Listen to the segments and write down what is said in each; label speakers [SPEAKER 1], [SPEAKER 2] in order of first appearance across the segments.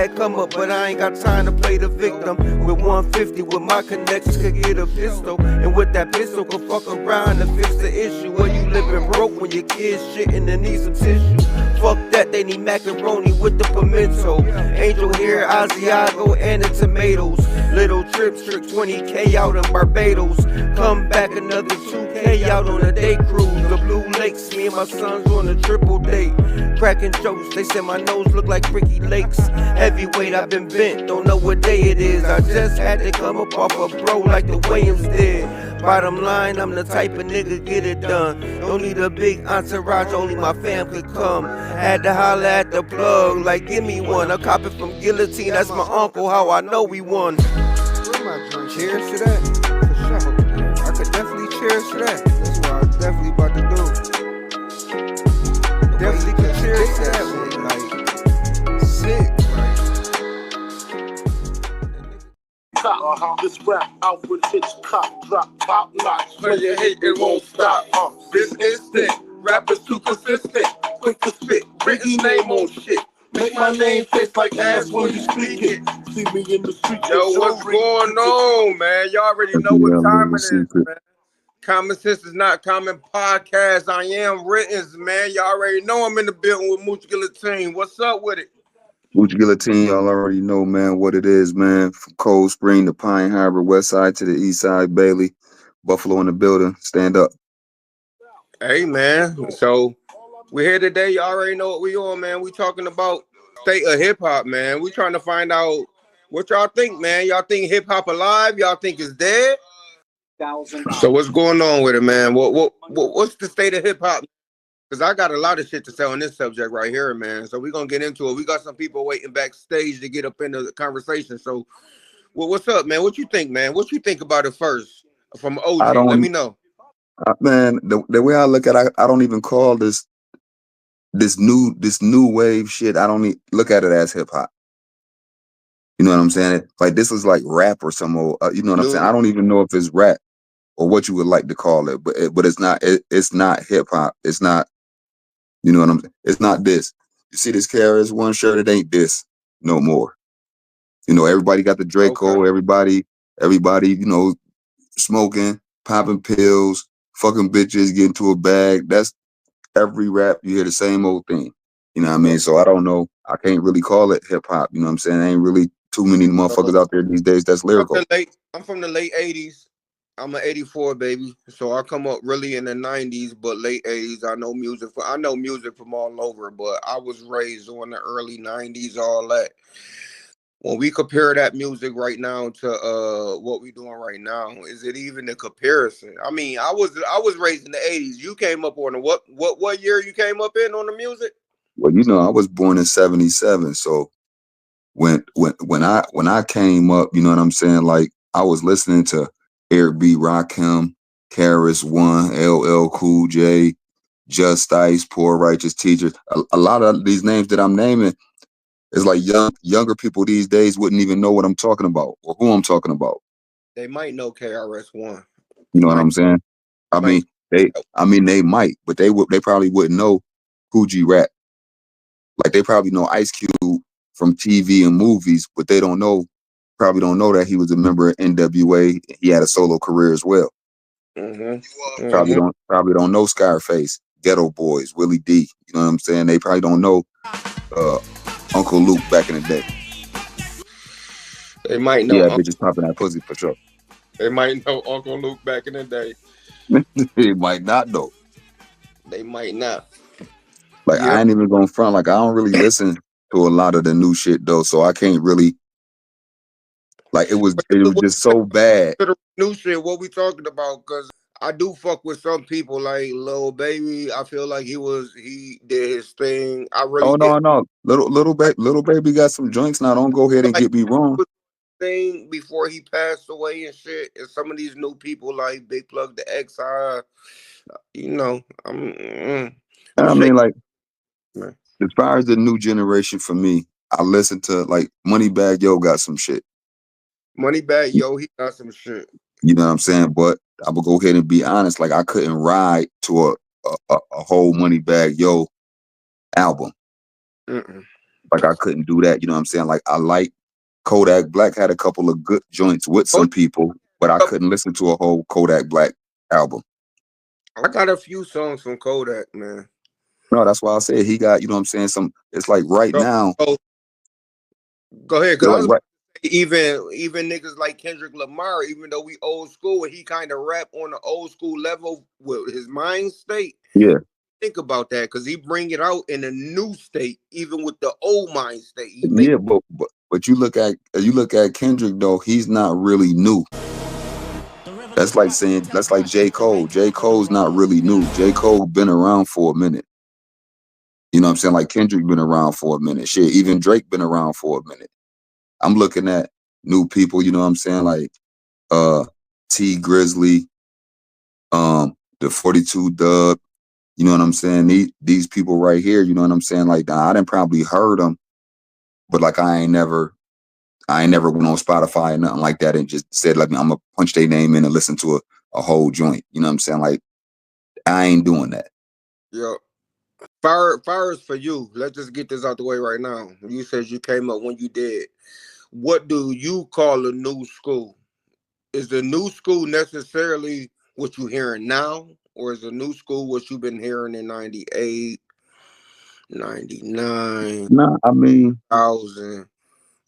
[SPEAKER 1] that come up, but I ain't got time to play the victim. With 150 with my connections could get a pistol, and with that pistol could fuck around and fix the issue. Where you living broke when your kids shitting and need some tissue. Fuck that, they need macaroni with the pimento, angel hair, Asiago, and the tomatoes. Little trips, trick 20K out in Barbados. Come back another 2K out on a day cruise. The Blue Lakes, me and my sons on a triple date. Cracking jokes, they said my nose look like Ricky Lakes. Heavyweight, I've been bent, don't know what day it is. I just had to come up off a bro like the Williams did. Bottom line, I'm the type of nigga get it done. Don't need a big entourage, only my fam could come. Had to holler at the plug, like give me one. I cop it from Guillotine, that's my uncle, how I know we won. Cheers to that, for sure. I could definitely cheers to that. That's what I'm definitely about to do. Definitely could cheers to that one, like, sick.
[SPEAKER 2] This rap out with Hitchcock, drop top notch. Play your hate, it won't stop. This instant, rappers too consistent, quick to spit, Ricky name on shit. Make my name taste like ass when you speak it. See me in the street.
[SPEAKER 3] Yo, what's going on, man? Y'all already know what time it is, man. Common Sense is Not Common podcast. I am Rittens, man. Y'all already know I'm in the building with Mooch Guillotine. What's up with it?
[SPEAKER 4] Mooch Guillotine, y'all already know, man, what it is, man. From Cold Spring to Pine Harbor, West Side to the East Side, Bailey, Buffalo in the building. Stand up.
[SPEAKER 3] Hey, man. So we're here today. Y'all already know what we on, man. We talking about state of hip hop, man. We trying to find out what y'all think, man. Y'all think hip hop alive? Y'all think it's dead? So what's going on with it, man? What's the state of hip hop? Because I got a lot of shit to say on this subject right here, man. So we're going to get into it. We got some people waiting backstage to get up into the conversation. So what's up, man? What you think, man? What you think about it first? From OG, let me know.
[SPEAKER 4] Man, the way I look at it, I don't even call this new wave shit. I don't look at it as hip hop. You know what I'm saying? Like this is like rap or some old, you know what I'm saying? I don't even know if it's rap or what you would like to call it, but it's not. It's not hip hop. It's not. You know what I'm saying? It's not this. You see this KRS-One shirt? It ain't this no more. You know, everybody got the Draco. Okay. Everybody, you know, smoking, popping pills, fucking bitches, getting to a bag. That's every rap. You hear the same old thing. You know what I mean? So I don't know. I can't really call it hip hop. You know what I'm saying? There ain't really too many motherfuckers out there these days that's lyrical.
[SPEAKER 3] I'm from the late 80s. I'm an 84 baby, so I come up really in the 90s, but late 80s. I know music from all over, but I was raised on the early 90s, all that. When we compare that music right now to what we doing right now, is it even a comparison? I mean, I was raised in the 80s. You came up on what year you came up in on the music?
[SPEAKER 4] Well, you know, I was born in 77, so when I came up, you know what I'm saying? Like I was listening to Eric B. Rakim, KRS-One, LL Cool J, Just Ice, Poor Righteous Teachers. A lot of these names that I'm naming is like younger people these days wouldn't even know what I'm talking about or who I'm talking about.
[SPEAKER 3] They might know KRS-One.
[SPEAKER 4] You know what I'm saying? I mean they might, but they probably wouldn't know Coogee Rap. Like they probably know Ice Cube from TV and movies, but they probably don't know that he was a member of NWA. He had a solo career as well.
[SPEAKER 3] Mm-hmm.
[SPEAKER 4] Probably don't know Scarface, Ghetto Boys, Willie D. You know what I'm saying? They probably don't know Uncle Luke back in the day.
[SPEAKER 3] They might know.
[SPEAKER 4] Yeah, bitches popping that pussy for sure.
[SPEAKER 3] They might know Uncle Luke back in the day.
[SPEAKER 4] They might not though.
[SPEAKER 3] They might not.
[SPEAKER 4] Like I ain't even gonna front. Like I don't really listen to a lot of the new shit though, so I can't really. Like it was just so bad.
[SPEAKER 3] New shit. What we talking about? Because I do fuck with some people like Lil Baby. I feel like he did his thing. I really.
[SPEAKER 4] No. Little baby got some joints now. Don't go ahead and get me wrong.
[SPEAKER 3] Thing before he passed away and shit, and some of these new people like Big Plug the XI, you know,
[SPEAKER 4] I mean, like, as far as the new generation for me, I listen to like Moneybagg Yo got some shit.
[SPEAKER 3] Moneybagg Yo, he got some shit.
[SPEAKER 4] You know what I'm saying? But I will go ahead and be honest. Like I couldn't ride to a whole Moneybagg Yo album.
[SPEAKER 3] Mm-mm.
[SPEAKER 4] Like I couldn't do that. You know what I'm saying? Like I like Kodak Black had a couple of good joints with
[SPEAKER 3] Oh,
[SPEAKER 4] some people, but I couldn't listen to a whole Kodak Black album.
[SPEAKER 3] I got a few songs from Kodak, man.
[SPEAKER 4] No, that's why I said he got, you know what I'm saying? It's like right
[SPEAKER 3] So,
[SPEAKER 4] now,
[SPEAKER 3] so go ahead,
[SPEAKER 4] it's
[SPEAKER 3] cause I
[SPEAKER 4] like
[SPEAKER 3] was about
[SPEAKER 4] right.
[SPEAKER 3] to say, even niggas like Kendrick Lamar, even though we old school and he kind of rap on the old school level with his mind state.
[SPEAKER 4] Yeah.
[SPEAKER 3] Think about that, cause he bring it out in a new state, even with the old mind state. He make
[SPEAKER 4] Yeah, but you look at Kendrick though, he's not really new. That's like J. Cole. J. Cole's not really new. J. Cole been around for a minute. You know what I'm saying? Like Kendrick been around for a minute. Shit, even Drake been around for a minute. I'm looking at new people, you know what I'm saying? Like T Grizzly, the 42 Dub, you know what I'm saying? These people right here, you know what I'm saying? Like I didn't probably heard them, but like I ain't never went on Spotify or nothing like that and just said like I'm gonna punch their name in and listen to a whole joint. You know what I'm saying? Like I ain't doing that.
[SPEAKER 3] yo. Fire is for you. Let's just get this out the way right now. You said you came up when you did. What do you call a new school? Is the new school necessarily what you hearing now? Or is the new school what you've been hearing in 98, 99,
[SPEAKER 4] No, I mean,
[SPEAKER 3] 1000?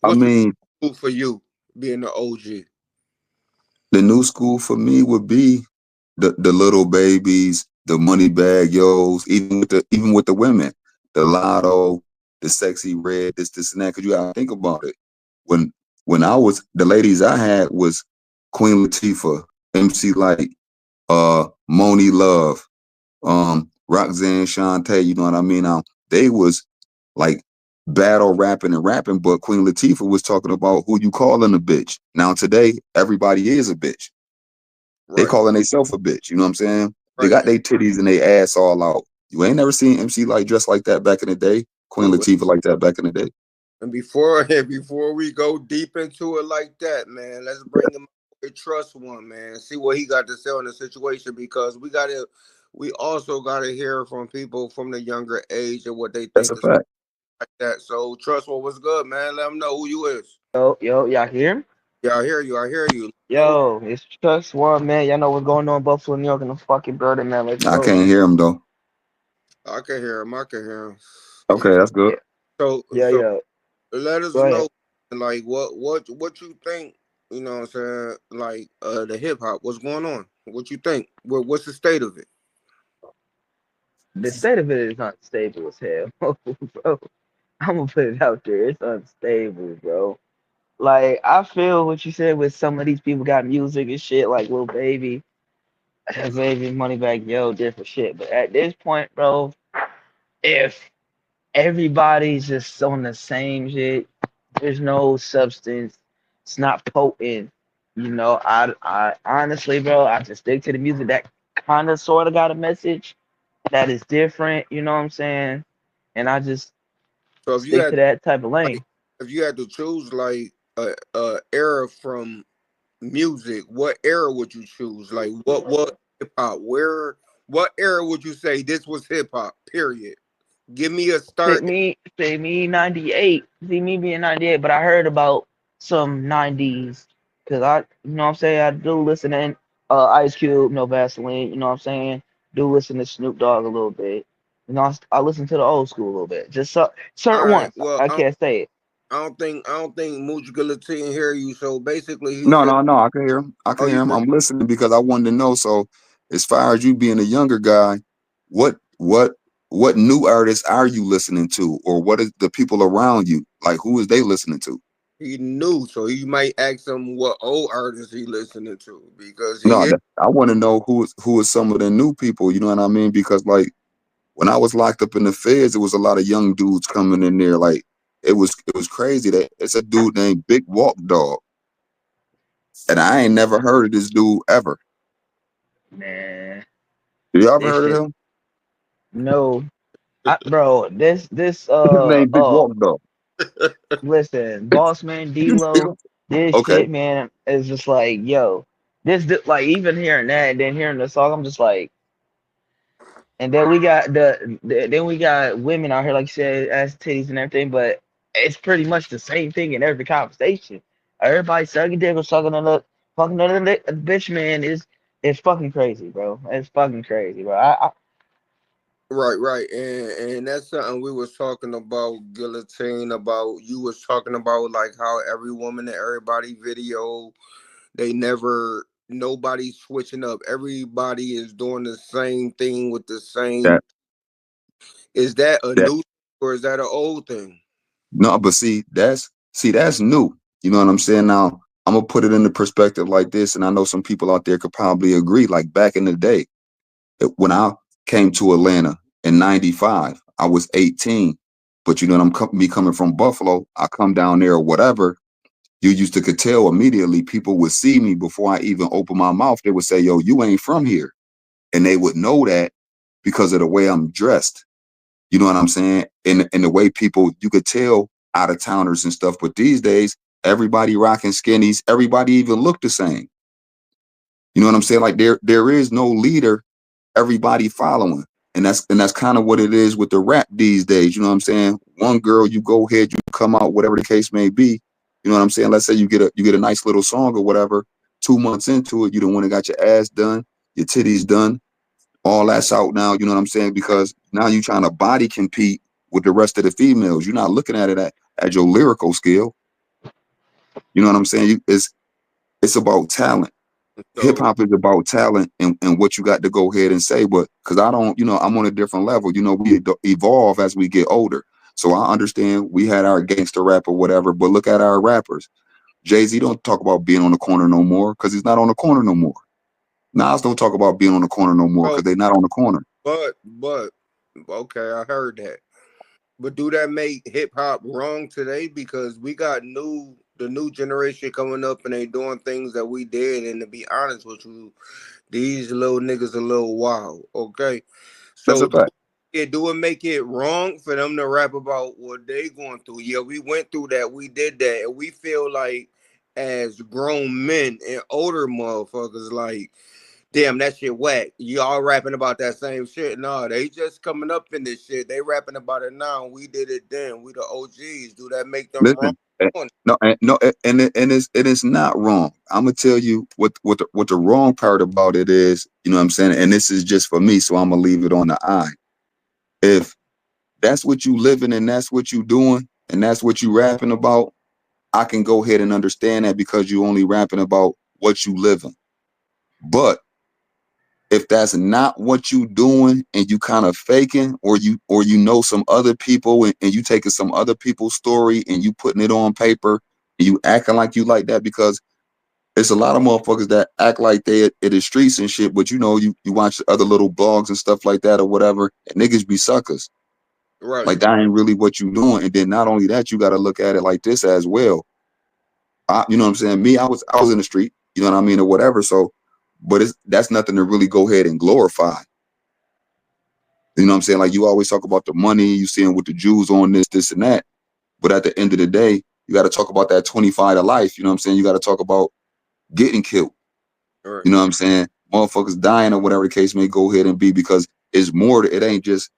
[SPEAKER 4] I
[SPEAKER 3] What's the
[SPEAKER 4] mean,
[SPEAKER 3] school for you being the OG?
[SPEAKER 4] the new school for me would be the little babies, the money bag yos, even with the women, the lotto, the sexy red, this and that. Cause you gotta think about it. When I was the ladies I had was Queen Latifah, MC Light, Moni Love, Roxanne Shante, you know what I mean? They was like battle rapping, but Queen Latifah was talking about who you calling a bitch. Now today, everybody is a bitch. They
[SPEAKER 3] Right,
[SPEAKER 4] calling themselves a bitch. You know what I'm saying? They
[SPEAKER 3] right.
[SPEAKER 4] got their titties and their ass all out. You ain't never seen MC like dressed like that back in the day. Queen
[SPEAKER 3] And
[SPEAKER 4] Latifah like that back in the day.
[SPEAKER 3] before we go deep into it like that, man, let's bring him a trust one, man. See what he got to say on the situation because we also gotta hear from people from the younger age and what they
[SPEAKER 4] That's
[SPEAKER 3] think
[SPEAKER 4] a
[SPEAKER 3] is
[SPEAKER 4] fact.
[SPEAKER 3] like that. So trust what was good, man. Let them know who you is.
[SPEAKER 5] Yo, y'all hear?
[SPEAKER 3] Yeah, I hear you. I hear you. Know
[SPEAKER 5] Yo, it's Trust One, man. Y'all know what's going on, Buffalo, New York, in the fucking building, man. Let's
[SPEAKER 4] I
[SPEAKER 5] go,
[SPEAKER 4] can't
[SPEAKER 5] man.
[SPEAKER 4] hear him though.
[SPEAKER 3] I can hear him. I can hear him.
[SPEAKER 4] Okay, that's good.
[SPEAKER 5] Yeah,
[SPEAKER 3] So
[SPEAKER 5] yeah.
[SPEAKER 3] let us
[SPEAKER 5] Go ahead.
[SPEAKER 3] know, like what you think. You know what I'm saying? Like the hip hop. What's going on? What you think? What's the state of it?
[SPEAKER 5] The state of it is unstable as hell, bro. I'm gonna put it out there. It's unstable, bro. Like I feel what you said with some of these people got music and shit, like Lil Baby, Baby, Moneybagg Yo, different shit. But at this point, bro, if everybody's just on the same shit. There's no substance. It's not potent. I honestly, bro, I just stick to the music that kind of sort of got a message that is different. You know what I'm saying? And I just
[SPEAKER 3] So if you
[SPEAKER 5] stick to
[SPEAKER 3] had
[SPEAKER 5] that type of
[SPEAKER 3] like
[SPEAKER 5] lane.
[SPEAKER 3] if you had to choose like a era from music, what era would you choose? Like what hip hop? What era would you say this was hip hop? Period. Give me a start.
[SPEAKER 5] Say me 98. See me being 98, but I heard about some 90s because you know what I'm saying? I do listen to Ice Cube, No Vaseline, you know what I'm saying? Do listen to Snoop Dogg a little bit. I listen to the old school a little bit. Just
[SPEAKER 3] All
[SPEAKER 5] certain
[SPEAKER 3] right.
[SPEAKER 5] ones.
[SPEAKER 3] Well,
[SPEAKER 5] I can't say it.
[SPEAKER 3] I don't think Mooch Guillotine hear you. So basically, he
[SPEAKER 4] No,
[SPEAKER 3] said,
[SPEAKER 4] no, no. I can hear him. I
[SPEAKER 3] "Oh,
[SPEAKER 4] can
[SPEAKER 3] you
[SPEAKER 4] hear him.
[SPEAKER 3] hear
[SPEAKER 4] I'm listening because I wanted to know. So, as far as you being a younger guy, what what what new artists are you listening to, or what is the people around you like? Who is they listening to?
[SPEAKER 3] he knew, so he might ask him what old artists he listening to because
[SPEAKER 4] No,
[SPEAKER 3] he
[SPEAKER 4] I want to know who is some of the new people. You know what I mean? Because like when I was locked up in the feds, there was a lot of young dudes coming in there. Like it was crazy. That it's a dude named Big Walk Dog, and I ain't never heard of this dude ever.
[SPEAKER 5] Man,
[SPEAKER 4] You ever
[SPEAKER 5] this
[SPEAKER 4] heard of
[SPEAKER 5] shit.
[SPEAKER 4] him?
[SPEAKER 5] No. Bro, this
[SPEAKER 4] His name Big Walk Dog.
[SPEAKER 5] listen, Boss Man
[SPEAKER 4] You see
[SPEAKER 5] D-Lo,
[SPEAKER 4] him?
[SPEAKER 5] this
[SPEAKER 4] Okay.
[SPEAKER 5] shit, man, is just like, yo, like even hearing that and then hearing the song, I'm just like, and then we got then we got women out here, like you said, ass titties and everything, but it's pretty much the same thing in every conversation. Everybody sucking dick or sucking on the fucking another bitch, man, is fucking crazy, bro. It's fucking crazy, bro.
[SPEAKER 3] Right, and that's something we was talking about, Guillotine. About you was talking about like how every woman and everybody video, they never nobody switching up. Everybody is doing the same thing with the same.
[SPEAKER 4] That
[SPEAKER 3] Is that a
[SPEAKER 4] that
[SPEAKER 3] new thing or is that an old thing?
[SPEAKER 4] no, but that's new. You know what I'm saying? Now I'm gonna put it into perspective like this, and I know some people out there could probably agree. Like back in the day, when I came to Atlanta in '95, I was 18. But you know, me coming from Buffalo, I come down there or whatever. You used to could tell immediately. People would see me before I even open my mouth. They would say, "Yo, you ain't from here," and they would know that because of the way I'm dressed. You know what I'm saying? And the way people, you could tell out of towners and stuff. But these days, everybody rocking skinnies. Everybody even look the same. You know what I'm saying? Like there is no leader. Everybody following, and that's kind of what it is with the rap these days. You know what I'm saying? One girl, you go ahead, you come out, whatever the case may be. You know what I'm saying? Let's say you get a nice little song or whatever. 2 months into it, you don't want to got your ass done, your titties done, all that's out now. You know what I'm saying? Because now you're trying to body compete with the rest of the females. You're not looking at it at your lyrical skill. You know what I'm saying? It's about talent. Hip
[SPEAKER 3] So
[SPEAKER 4] hop is about talent and what you got to go ahead and say. But because I don't, I'm on a different level. We evolve as we get older. So I understand we had our gangster rap or whatever, but look at our rappers. Jay-Z don't talk about being on the corner no more because he's not on the corner no more. Nas don't talk about being on the corner no more
[SPEAKER 3] oh,
[SPEAKER 4] because they're not on the corner.
[SPEAKER 3] but okay, I heard that. But do that make hip hop wrong today? Because we got the new generation coming up and they doing things that we did. And to be honest with you, these little niggas a little wild. Okay,
[SPEAKER 4] That's a
[SPEAKER 3] so
[SPEAKER 4] fact.
[SPEAKER 3] do it make it wrong for them to rap about what they going through? Yeah, we went through that. We did that, and we feel like as grown men and older motherfuckers, like damn, that shit whack. Y'all rapping about that same shit. No, they just coming up in this shit. They rapping about it now. We did it then. We the OGs. Do that make them wrong?
[SPEAKER 4] Listen, no, no, and it's not wrong. I'm gonna tell you what the wrong part about it is. You know what I'm saying? And this is just for me, so I'm gonna leave it on the eye. If that's what you living and that's what you doing and that's what you rapping about, I can go ahead and understand that because you only rapping about what you living. But if that's not what you doing and you kind of faking or you know some other people and you taking some other people's story and you putting it on paper and you acting like you like that, because it's a lot of motherfuckers that act like they at the streets and shit, but you watch other little blogs and stuff like that or whatever, and niggas be suckers.
[SPEAKER 3] Right,
[SPEAKER 4] Like that ain't really what you doing. And then not only that, you got to look at it like this as well. You know what I'm saying? Me, I was in the street, you know what I mean, or whatever. So, but that's nothing to really go ahead and glorify. You know what I'm saying? Like you always talk about the money, you seeing with the Jews on this and that. But at the end of the day, you got to talk about that 25 to life. You know what I'm saying? You got to talk about getting killed.
[SPEAKER 3] right,
[SPEAKER 4] You know what I'm saying? Motherfuckers dying or whatever the case may go ahead and be, because it's more, it ain't just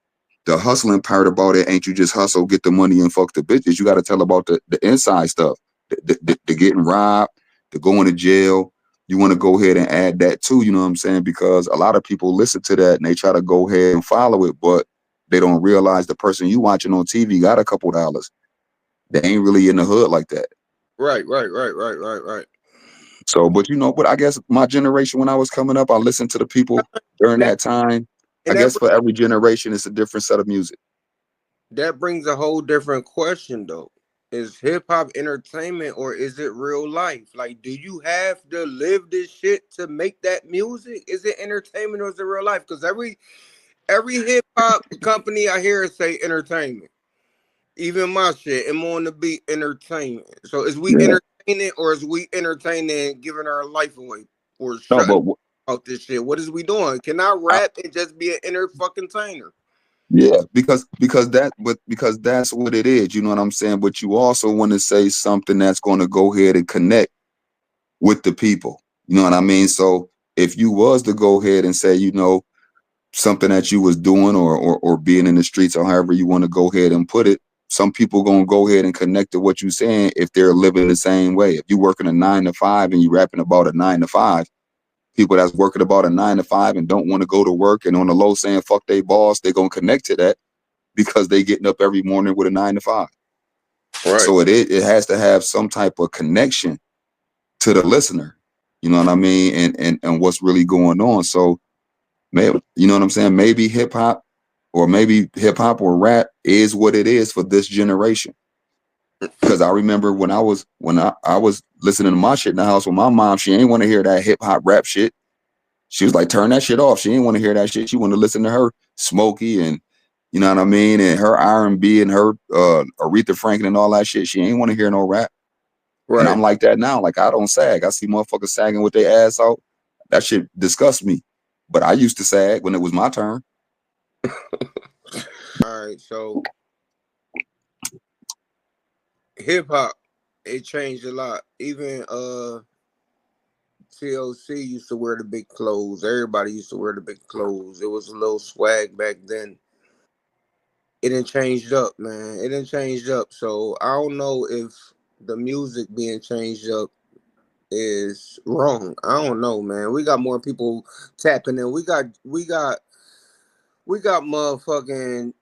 [SPEAKER 4] the hustling part about it. Ain't you just hustle, get the money and fuck the bitches. You got to tell about the inside stuff, the getting robbed, the going to jail. You want to go ahead and add that too, you know what I'm saying? Because a lot of people listen to that and they try to go ahead and follow it, but they don't realize the person you watching on TV got a couple dollars. They ain't really in the hood like that.
[SPEAKER 3] right.
[SPEAKER 4] So, but I guess my generation, when I was coming up, I listened to the people during
[SPEAKER 3] That
[SPEAKER 4] that time. I
[SPEAKER 3] and
[SPEAKER 4] guess for every generation, it's a different set of music.
[SPEAKER 3] that brings a whole different question though. Is hip hop entertainment or is it real life? Like, do you have to live this shit to make that music? Is it entertainment or is it real life? Because every hip hop company I hear say entertainment. Even my shit, I'm on the beat entertainment. So is we
[SPEAKER 4] Yeah.
[SPEAKER 3] entertaining or is we entertaining and giving our life away or
[SPEAKER 4] No,
[SPEAKER 3] shutting
[SPEAKER 4] but
[SPEAKER 3] out this shit? What is we doing? Can I
[SPEAKER 4] I,
[SPEAKER 3] rap and just be an inner fucking tainer?
[SPEAKER 4] yeah, because that's what it is. You know what I'm saying? But you also want to say something that's going to go ahead and connect with the people. You know what I mean? So if you was to go ahead and say, something that you was doing or being in the streets or however you want to go ahead and put it, some people gonna go ahead and connect to what you're saying if they're living the same way. If you working a 9 to 5 and you rapping about a 9 to 5, people that's working about a 9 to 5 and don't want to go to work and on the low saying fuck they boss, they gonna connect to that because they getting up every morning with a 9 to 5.
[SPEAKER 3] Right.
[SPEAKER 4] So it has to have some type of connection to the listener. You know what I mean? And what's really going on. So maybe, you know what I'm saying? Maybe hip hop or rap is what it is for this generation. Because I remember when I was listening to my shit in the house with my mom, she ain't want to hear that hip hop rap shit. She was like, turn that shit off. She didn't want to hear that shit. She wanted to listen to her Smokey and, you know what I mean, and her R&B and her Aretha Franklin and all that shit. She ain't want to hear no rap.
[SPEAKER 3] Right.
[SPEAKER 4] And I'm like that now. Like, I don't sag. I see motherfuckers sagging with their ass out. That shit disgusts me. But I used to sag when it was my turn.
[SPEAKER 3] All right, so hip hop, it changed a lot. Even TLC used to wear the big clothes. Everybody used to wear the big clothes. It was a little swag back then. It done changed up, man. It done changed up. So I don't know if the music being changed up is wrong. I don't know, man. We got more people tapping in. We got motherfucking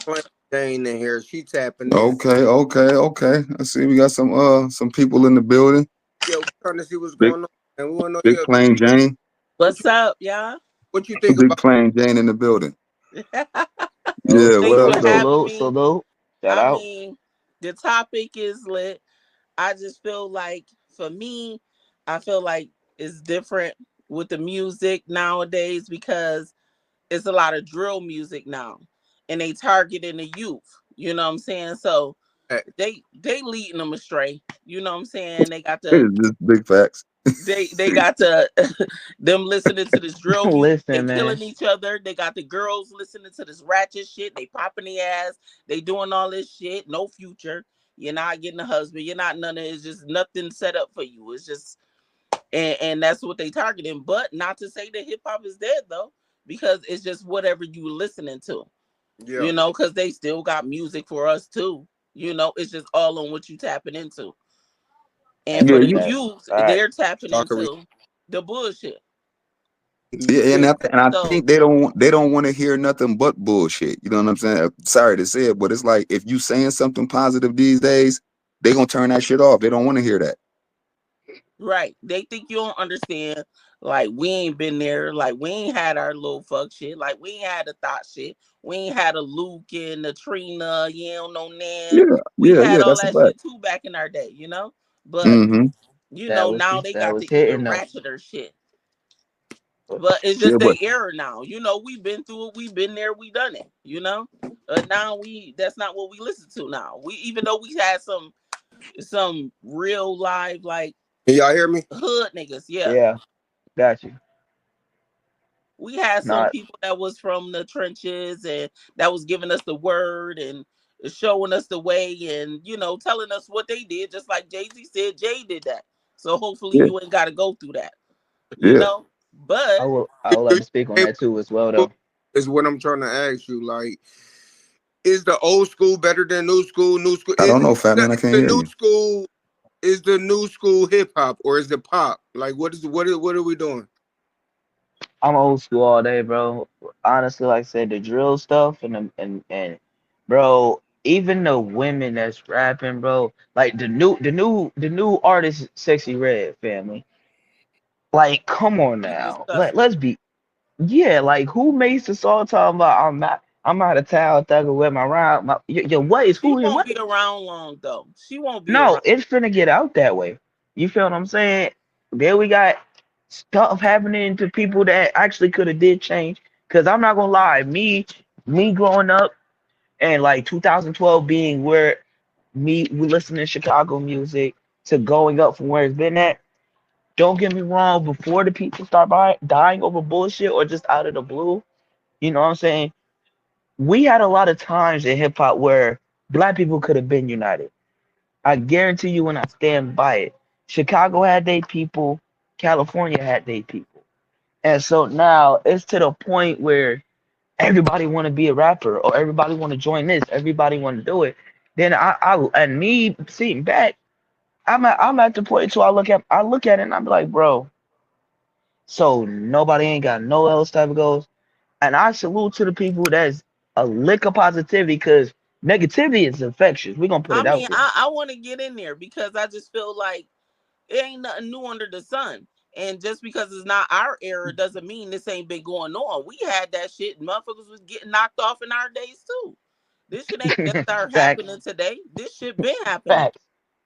[SPEAKER 3] Plain Jane in here. She tapping in.
[SPEAKER 4] Okay. I see we got some people in the building.
[SPEAKER 3] Yeah, we're trying to see what's
[SPEAKER 4] Big
[SPEAKER 3] going on. And we want to know,
[SPEAKER 4] Big Plain Jane.
[SPEAKER 6] What's up, y'all?
[SPEAKER 3] what you think
[SPEAKER 4] Big
[SPEAKER 3] about.
[SPEAKER 4] Plain Jane in the building.
[SPEAKER 6] Thanks
[SPEAKER 4] Yeah, what up
[SPEAKER 6] for
[SPEAKER 4] though?
[SPEAKER 6] having me.
[SPEAKER 5] Salute. Shout
[SPEAKER 6] I
[SPEAKER 5] out.
[SPEAKER 6] mean, the topic is lit. I just feel like, for me, I feel like it's different with the music nowadays because it's a lot of drill music now, and they targeting the youth. You know what I'm saying? So they leading them astray. You know what I'm saying? They got the
[SPEAKER 4] Just big facts.
[SPEAKER 6] they got the them listening to this drill music. They
[SPEAKER 5] Listen, man.
[SPEAKER 6] killing each other. They got the girls listening to this ratchet shit. They popping their ass. They doing all this shit. No future. You're not getting a husband. You're not none of it. It's just nothing set up for you. It's just and that's what they targeting. But not to say that hip hop is dead though, because it's just whatever you listening to.
[SPEAKER 3] Yeah.
[SPEAKER 6] You know, because they still got music for us too. You know, it's just all on what you tapping into. And for the youth, they're tapping into the bullshit.
[SPEAKER 4] Yeah, and I
[SPEAKER 6] So,
[SPEAKER 4] think they don't want to hear nothing but bullshit. You know what I'm saying? Sorry to say it, but it's like if you saying something positive these days, they gonna turn that shit off. They don't want to hear that.
[SPEAKER 6] right. They think you don't understand. Like, we ain't been there. Like, we ain't had our little fuck shit. Like, we ain't had the thought shit. We ain't had a Luke and the Trina, you don't know Nan. We had all
[SPEAKER 4] That's a
[SPEAKER 6] that
[SPEAKER 4] fact.
[SPEAKER 6] shit too back in our day, you know? But,
[SPEAKER 4] Mm-hmm.
[SPEAKER 6] you know, now they got the
[SPEAKER 5] hitting
[SPEAKER 6] even
[SPEAKER 5] though.
[SPEAKER 6] ratcheter shit. But it's
[SPEAKER 4] Yeah,
[SPEAKER 6] just
[SPEAKER 4] but
[SPEAKER 6] the era now. You know, we've been through it. We've been there. We done it. You know. Now that's not what we listen to now. We even though we had some real live like
[SPEAKER 3] Can y'all hear me?
[SPEAKER 6] hood niggas. Yeah,
[SPEAKER 5] Yeah, got you.
[SPEAKER 6] we had some
[SPEAKER 5] Not
[SPEAKER 6] people that was from the trenches and that was giving us the word and showing us the way and you know telling us what they did. Just like Jay-Z said, Jay did that. So hopefully
[SPEAKER 4] yeah,
[SPEAKER 6] you ain't got to go through that. You
[SPEAKER 4] yeah.
[SPEAKER 6] know. But
[SPEAKER 5] I would like to speak on that too as well though.
[SPEAKER 3] Is what I'm trying to ask you. Like, is the old school better than new school? New school
[SPEAKER 4] I
[SPEAKER 3] is
[SPEAKER 4] don't know, fat man. I can't
[SPEAKER 3] the
[SPEAKER 4] hear
[SPEAKER 3] new
[SPEAKER 4] you.
[SPEAKER 3] school. Is the new school hip hop or is it pop? Like, what are we doing?
[SPEAKER 5] I'm old school all day, bro. Honestly, like I said, the drill stuff and bro, even the women that's rapping, bro, like the new artist, Sexy Red family. Like, come on
[SPEAKER 6] you
[SPEAKER 5] now.
[SPEAKER 6] disgusting.
[SPEAKER 5] Let's be yeah, like who makes the song talking about I'm out of town, thugging with my rhyme. Yo, what is
[SPEAKER 6] She
[SPEAKER 5] who and
[SPEAKER 6] won't
[SPEAKER 5] what?
[SPEAKER 6] be around long though. She won't be
[SPEAKER 5] No,
[SPEAKER 6] around.
[SPEAKER 5] it's finna get out that way. You feel what I'm saying? There we got stuff happening to people that actually could have did change. Cause I'm not gonna lie, me growing up and like 2012 being where we listening to Chicago music to going up from where it's been at. Don't get me wrong, before the people start dying over bullshit or just out of the blue, you know what I'm saying? We had a lot of times in hip hop where black people could have been united. I guarantee you, and I stand by it. Chicago had their people, California had their people, and so now it's to the point where everybody want to be a rapper or everybody want to join this, everybody want to do it, Then and me sitting back, I'm at the point too. I look at it and I'm like, bro. So nobody ain't got no else type of goals. And I salute to the people that's a lick of positivity because negativity is infectious. We're gonna put
[SPEAKER 6] I
[SPEAKER 5] it out
[SPEAKER 6] mean,
[SPEAKER 5] there.
[SPEAKER 6] I want to get in there because I just feel like it ain't nothing new under the sun. And just because it's not our era doesn't mean this ain't been going on. We had that shit. Motherfuckers was getting knocked off in our days too. This shit ain't just start
[SPEAKER 5] Facts,
[SPEAKER 6] happening today. This shit been happening.
[SPEAKER 5] facts,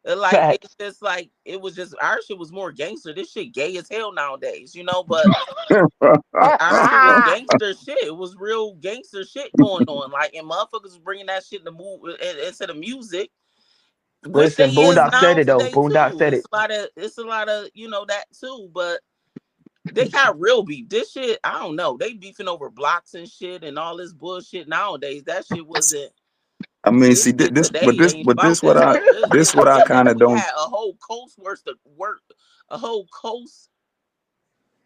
[SPEAKER 6] Like it's
[SPEAKER 5] facts.
[SPEAKER 6] just like it was just our shit was more gangster. This shit gay as hell nowadays, you know. But our shit was gangster shit. It was real gangster shit going on. Like and motherfuckers was bringing that shit to move into the music, which they
[SPEAKER 5] Listen,
[SPEAKER 6] is
[SPEAKER 5] Boondock
[SPEAKER 6] now
[SPEAKER 5] said it though.
[SPEAKER 6] today
[SPEAKER 5] Boondock
[SPEAKER 6] too.
[SPEAKER 5] said it.
[SPEAKER 6] It's a lot of you know that too. But they got real beef. This shit, I don't know. They beefing over blocks and shit and all this bullshit nowadays. That shit wasn't.
[SPEAKER 4] I mean,
[SPEAKER 6] This
[SPEAKER 4] see
[SPEAKER 6] shit
[SPEAKER 4] this,
[SPEAKER 6] today ain't
[SPEAKER 4] but
[SPEAKER 6] about that shit.
[SPEAKER 4] this
[SPEAKER 6] This
[SPEAKER 4] what
[SPEAKER 6] shit
[SPEAKER 4] I
[SPEAKER 6] been
[SPEAKER 4] kind
[SPEAKER 6] that
[SPEAKER 4] of
[SPEAKER 6] we
[SPEAKER 4] don't.
[SPEAKER 6] had a whole coast worth of work, a whole coast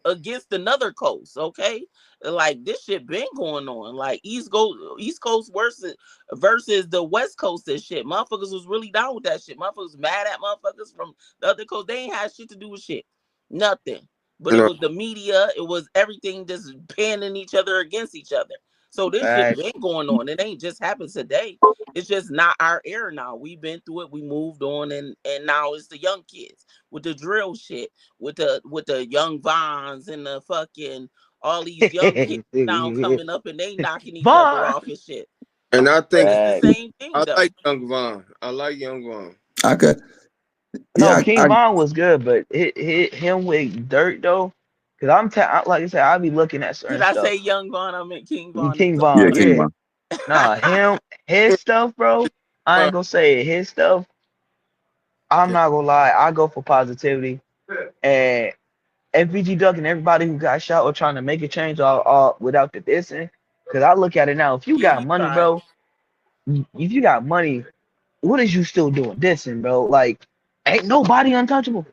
[SPEAKER 6] against another coast. Okay, like this shit been going on. Like East Coast versus the West Coast and shit. Motherfuckers was really down with that shit. Motherfuckers mad at motherfuckers from the other coast. They ain't had shit to do with shit. Nothing. But it
[SPEAKER 3] No,
[SPEAKER 6] was the media. It was everything just panning each other against each other. So this shit
[SPEAKER 5] Facts.
[SPEAKER 6] been going on. It ain't just happened today. It's just not our era now. We've been through it. We moved on, and now it's the young kids with the drill shit, with the young Vons and the fucking all these young kids now coming up and they knocking each other
[SPEAKER 5] Vaughn.
[SPEAKER 6] off and shit.
[SPEAKER 3] and I think
[SPEAKER 6] It's the
[SPEAKER 5] Facts.
[SPEAKER 6] same thing
[SPEAKER 3] I
[SPEAKER 6] though.
[SPEAKER 3] like Young Von. I like Young Von.
[SPEAKER 4] I could,
[SPEAKER 5] No,
[SPEAKER 4] yeah,
[SPEAKER 5] King Von was good, but him with Dirt though, because like I said, I be looking at
[SPEAKER 6] Did
[SPEAKER 5] certain
[SPEAKER 6] I
[SPEAKER 5] stuff.
[SPEAKER 6] say Young Von? I meant King Von.
[SPEAKER 5] King
[SPEAKER 4] yeah,
[SPEAKER 5] Von,
[SPEAKER 4] King
[SPEAKER 5] yeah.
[SPEAKER 4] Von.
[SPEAKER 5] Nah, his stuff, bro. I ain't gonna say it. His stuff. I'm not gonna lie. I go for positivity and FBG Duck and everybody who got shot or trying to make a change all without the dissing. Because I look at it now. If you
[SPEAKER 6] Yeah,
[SPEAKER 5] got
[SPEAKER 6] he
[SPEAKER 5] money,
[SPEAKER 6] tried.
[SPEAKER 5] bro. If you got money, what is you still doing dissing, bro? Like, ain't nobody untouchable.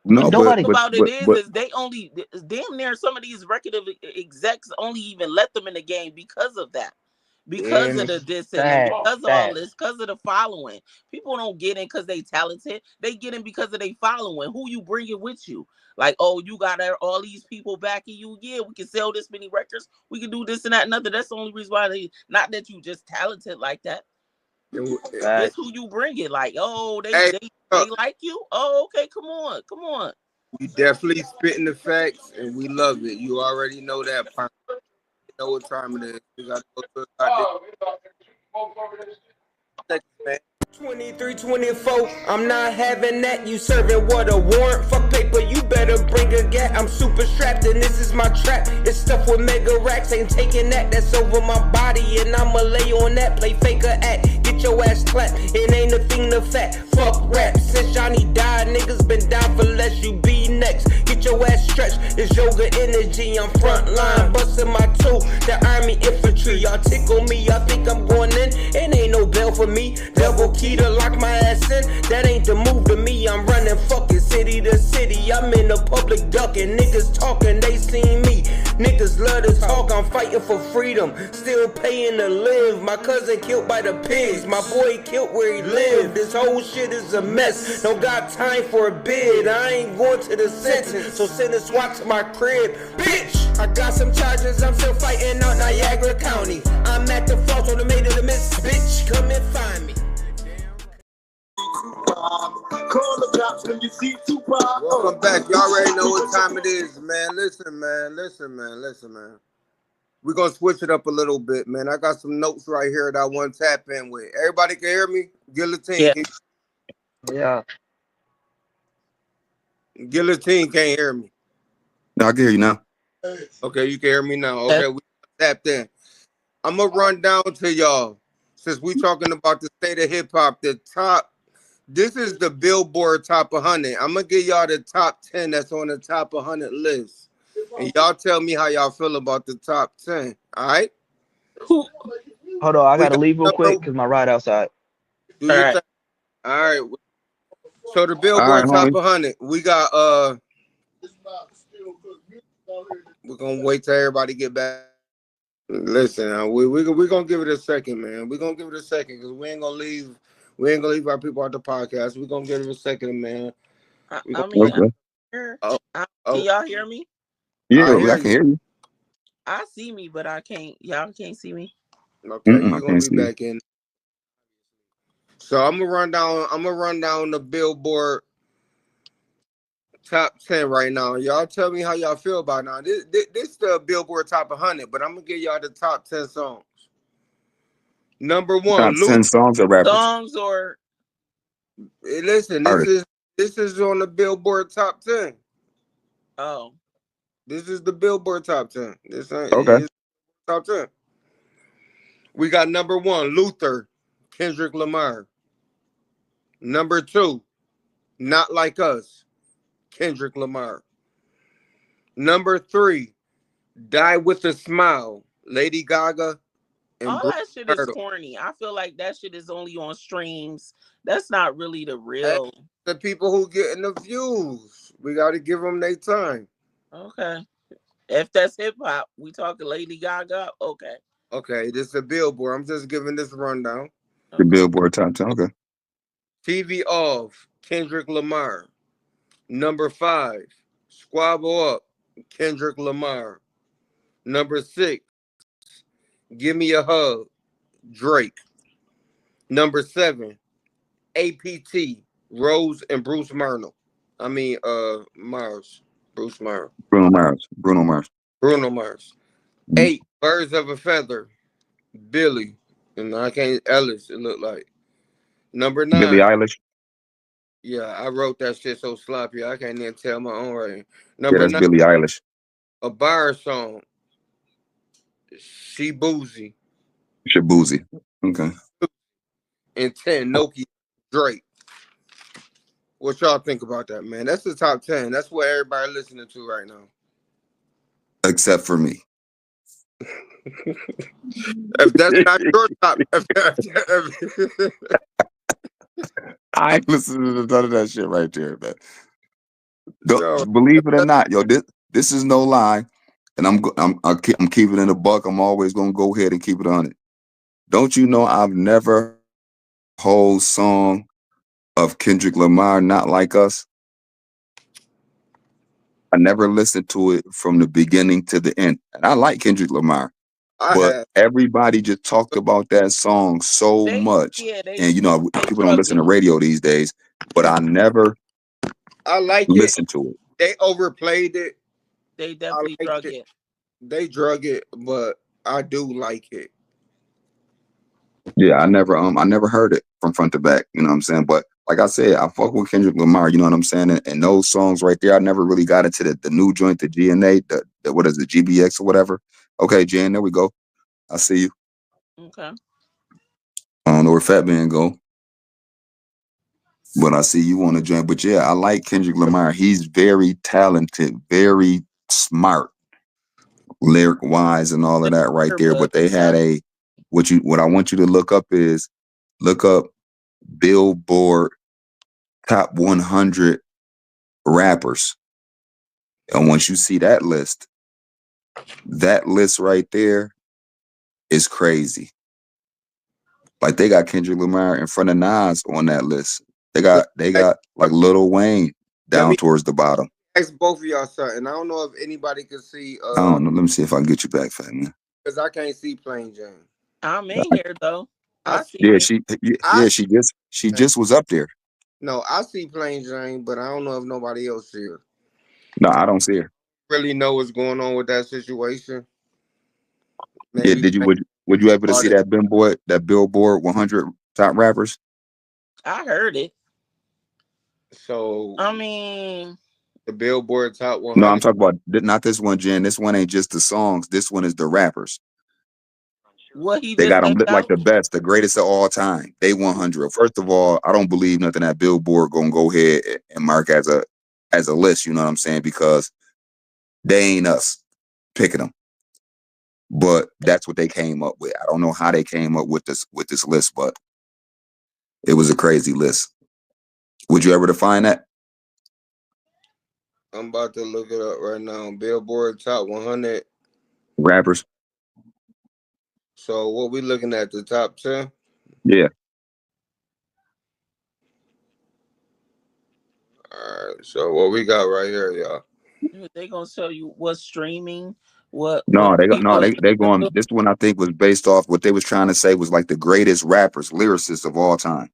[SPEAKER 6] But
[SPEAKER 4] No,
[SPEAKER 6] the thing
[SPEAKER 5] Nobody.
[SPEAKER 6] about it is they only damn near some of these record execs only even let them in the game because of that. Because
[SPEAKER 3] Mhm.
[SPEAKER 6] of the dissing and
[SPEAKER 5] Facts,
[SPEAKER 6] because of all
[SPEAKER 5] facts.
[SPEAKER 6] this, because of the following. People don't get in because they talented. They get in because of they following. Who you bringing with you? Like, oh, you got all these people backing you. Yeah, we can sell this many records. We can do this and that and other. That's the only reason why they not that you just talented like that. It's
[SPEAKER 5] Facts.
[SPEAKER 6] who you bring it. Like, oh,
[SPEAKER 3] Hey,
[SPEAKER 6] they like you. Oh, okay, come on, come on.
[SPEAKER 3] you definitely spitting the facts, and we love it. You already know that. You know what time it is. We got to go to a man.
[SPEAKER 7] 23, 24, I'm not having that. You serving what a warrant? Fuck paper, you better bring a gat. I'm super strapped and this is my trap. It's stuff with mega racks, ain't taking that. That's over my body and I'ma lay on that. Play faker act, get your ass clapped. It ain't a thing to fat. Fuck rap, since Johnny died, niggas been down for less. You be next, get your ass stretched. It's yoga energy, I'm front line, busting my toe. The army infantry, y'all tickle me. Y'all think I'm going in? It ain't no bell for me. Double key to lock my ass in. That ain't the move to me. I'm running fucking city to city. I'm in the public ducking. Niggas talking, they seen me. Niggas love to talk. I'm fighting for freedom. Still paying to live. My cousin killed by the pigs. My boy killed where he lived. This whole shit is a mess. Don't got time for a bid. I ain't going to the sentence. So send a SWAT to my crib. Bitch! I got some charges. I'm still fighting out Niagara County. I'm at the falls on the Maid of the Mist. Bitch, come and find me.
[SPEAKER 2] Call the cops when you see Tupac.
[SPEAKER 3] Welcome back. You already know what time it is, man. Listen, man. We're going to switch it up a little bit, man. I got some notes right here that I want to tap in with. Everybody can hear me? Guillotine.
[SPEAKER 6] Yeah.
[SPEAKER 5] Yeah.
[SPEAKER 3] Guillotine can't hear me.
[SPEAKER 4] No, I can hear you now.
[SPEAKER 3] Okay, you can hear me now. Okay, we tapped in. I'm going to run down to y'all. Since we talking about the state of hip-hop, this is the Billboard Top 100. I'm going to give y'all the top 10 that's on the top 100 list. And y'all tell me how y'all feel about the top 10. All right?
[SPEAKER 5] Hold on, I
[SPEAKER 3] We
[SPEAKER 5] gotta
[SPEAKER 3] got
[SPEAKER 5] leave real quick because my ride outside.
[SPEAKER 3] Do your thing. All right. So the
[SPEAKER 4] All
[SPEAKER 3] Billboard
[SPEAKER 4] right,
[SPEAKER 3] Top
[SPEAKER 4] homie.
[SPEAKER 3] 100. We got we're gonna wait till everybody get back. Listen, we're gonna give it a second, man. We're gonna give it a second because we ain't gonna leave We ain't gonna leave our people out the podcast. We're gonna give it a second, man. We
[SPEAKER 6] I
[SPEAKER 3] gonna
[SPEAKER 6] mean,
[SPEAKER 4] Okay.
[SPEAKER 3] oh,
[SPEAKER 6] can
[SPEAKER 3] oh,
[SPEAKER 6] y'all hear me?
[SPEAKER 4] Yeah,
[SPEAKER 3] I
[SPEAKER 4] I
[SPEAKER 3] hear
[SPEAKER 4] can
[SPEAKER 3] you.
[SPEAKER 4] hear you.
[SPEAKER 6] I see me, but I can't. Y'all can't see me.
[SPEAKER 3] Okay,
[SPEAKER 4] I
[SPEAKER 3] you're gonna
[SPEAKER 4] can't
[SPEAKER 3] be
[SPEAKER 4] see you.
[SPEAKER 3] back in. So I'm gonna run down the Billboard top 10 right now. Y'all tell me how y'all feel about it now. This the Billboard top 100, but I'm gonna give y'all the top 10 songs. Number one,
[SPEAKER 4] Top 10 songs or rappers?
[SPEAKER 6] Songs or
[SPEAKER 3] listen,
[SPEAKER 4] Artists.
[SPEAKER 3] this is on the Billboard top 10.
[SPEAKER 6] oh,
[SPEAKER 3] This is the Billboard top 10. This ain't
[SPEAKER 4] Okay.
[SPEAKER 3] it's top 10. We got number one, Luther, Kendrick Lamar. Number two, Not Like Us, Kendrick Lamar. Number three, Die with a Smile, Lady Gaga and
[SPEAKER 6] all
[SPEAKER 3] Bruce
[SPEAKER 6] that shit is
[SPEAKER 3] Myrtle.
[SPEAKER 6] corny. I feel like that shit is only on streams. That's not really the
[SPEAKER 3] Hey,
[SPEAKER 6] real.
[SPEAKER 3] the people who getting the views, we got to give them their time.
[SPEAKER 6] Okay, if that's hip hop, we talking Lady Gaga. Okay,
[SPEAKER 3] Okay, this is a Billboard. I'm just giving this rundown.
[SPEAKER 4] The
[SPEAKER 6] okay.
[SPEAKER 4] Billboard top 10. Okay.
[SPEAKER 3] TV Off, Kendrick Lamar. Number five, Squabble Up, Kendrick Lamar. Number six, Give Me a Hug, Drake. Number seven, APT, Rose and Bruce Myrtle. Mars. Bruce Mars.
[SPEAKER 4] Bruno Mars. Bruno Mars.
[SPEAKER 3] Bruno Mars.
[SPEAKER 4] Mhm.
[SPEAKER 3] 8, Birds of a Feather, Billy. And I can't Ellis, it looked like. Number
[SPEAKER 4] Billie
[SPEAKER 3] 9.
[SPEAKER 4] Eilish.
[SPEAKER 3] Yeah, I wrote that shit so sloppy. I can't even tell my own writing.
[SPEAKER 4] Yeah,
[SPEAKER 3] Number
[SPEAKER 4] that's
[SPEAKER 3] 9,
[SPEAKER 4] Billie Eilish.
[SPEAKER 3] a bar song. She Boozy.
[SPEAKER 4] Shabuzi. Okay.
[SPEAKER 3] And 10, Nokia, Drake. What y'all think about that, man? That's the top 10. That's what everybody listening to right now.
[SPEAKER 4] Except for me.
[SPEAKER 3] If that's not your top,
[SPEAKER 4] I ain't listening to none of that shit right there, man.
[SPEAKER 3] yo,
[SPEAKER 4] Believe it or not, yo, this is no lie, and I'm keeping it in a buck. I'm always gonna go ahead and keep it on it. Don't you know I've never heard a whole song of Kendrick Lamar, Not Like Us? I never listened to it from the beginning to the end, and I like Kendrick Lamar,
[SPEAKER 3] I
[SPEAKER 4] but
[SPEAKER 3] have.
[SPEAKER 4] everybody just talked about that song so much,
[SPEAKER 6] They
[SPEAKER 4] and people don't
[SPEAKER 6] drug
[SPEAKER 4] listen to
[SPEAKER 6] it.
[SPEAKER 4] radio these days. But I never
[SPEAKER 3] I like it.
[SPEAKER 4] listened to it.
[SPEAKER 3] They overplayed it.
[SPEAKER 6] They
[SPEAKER 3] I
[SPEAKER 6] definitely
[SPEAKER 3] liked
[SPEAKER 6] drug
[SPEAKER 3] it.
[SPEAKER 6] it.
[SPEAKER 3] They drug it, but I do like it.
[SPEAKER 4] Yeah, I never heard it from front to back, you know what I'm saying? But like I said, I fuck with Kendrick Lamar, you know what I'm saying? And those songs right there, I never really got into the new joint, the GNA, the what is it, GBX or whatever. Okay, Jan, there we go. I see you.
[SPEAKER 6] Okay.
[SPEAKER 4] I don't know where Fat Man go, but I see you on the joint. But yeah, I like Kendrick Lamar. He's very talented, very smart, lyric wise and all of that right there.
[SPEAKER 6] But
[SPEAKER 4] But they had what I want you to look up is look up Billboard top 100 rappers. And once you see that list right there is crazy. Like they got Kendrick Lamar in front of Nas on that list. They got like Lil Wayne
[SPEAKER 3] Let
[SPEAKER 4] down
[SPEAKER 3] me
[SPEAKER 4] towards the bottom.
[SPEAKER 3] ask both of y'all something. I don't know if anybody can see
[SPEAKER 4] I don't know. Let me see if I can get you back, Fat Man.
[SPEAKER 3] because I can't see Plain Jane.
[SPEAKER 6] I'm in here though.
[SPEAKER 3] I
[SPEAKER 6] I
[SPEAKER 3] see,
[SPEAKER 6] see
[SPEAKER 4] Yeah,
[SPEAKER 6] you.
[SPEAKER 3] I
[SPEAKER 4] she just was up there.
[SPEAKER 3] no, I see Plain Jane, but I don't know if nobody else see her.
[SPEAKER 4] No, I don't see her.
[SPEAKER 3] Really know what's going on with that situation.
[SPEAKER 4] Yeah,
[SPEAKER 3] Maybe
[SPEAKER 4] would you able to see
[SPEAKER 3] started.
[SPEAKER 4] that Billboard 100 top rappers?
[SPEAKER 6] I heard it.
[SPEAKER 3] So
[SPEAKER 6] I mean,
[SPEAKER 3] the Billboard Top
[SPEAKER 4] No, I'm
[SPEAKER 3] 100.
[SPEAKER 4] talking about not this one, Jen. This one ain't just the songs. This one is the rappers.
[SPEAKER 6] what he
[SPEAKER 4] They
[SPEAKER 6] just
[SPEAKER 4] got them
[SPEAKER 6] named
[SPEAKER 4] lit like
[SPEAKER 6] out.
[SPEAKER 4] the best, the greatest of all time. They 100. First of all, I don't believe nothing that Billboard gonna go ahead and mark as a list. You know what I'm saying? Because they ain't us picking them. But that's what they came up with. I don't know how they came up with this list, but it was a crazy list. Would you ever define that?
[SPEAKER 3] I'm about to look it up right now. Billboard Top 100.
[SPEAKER 4] Rappers?
[SPEAKER 3] So what we looking at? The top 10?
[SPEAKER 4] Yeah.
[SPEAKER 3] All right, so what we got right here, y'all?
[SPEAKER 6] They gonna show you what's streaming, what
[SPEAKER 4] No,
[SPEAKER 6] people are
[SPEAKER 4] they
[SPEAKER 6] listening
[SPEAKER 4] going.
[SPEAKER 6] to.
[SPEAKER 4] This one I think was based off what they was trying to say was like the greatest rappers, lyricists of all time.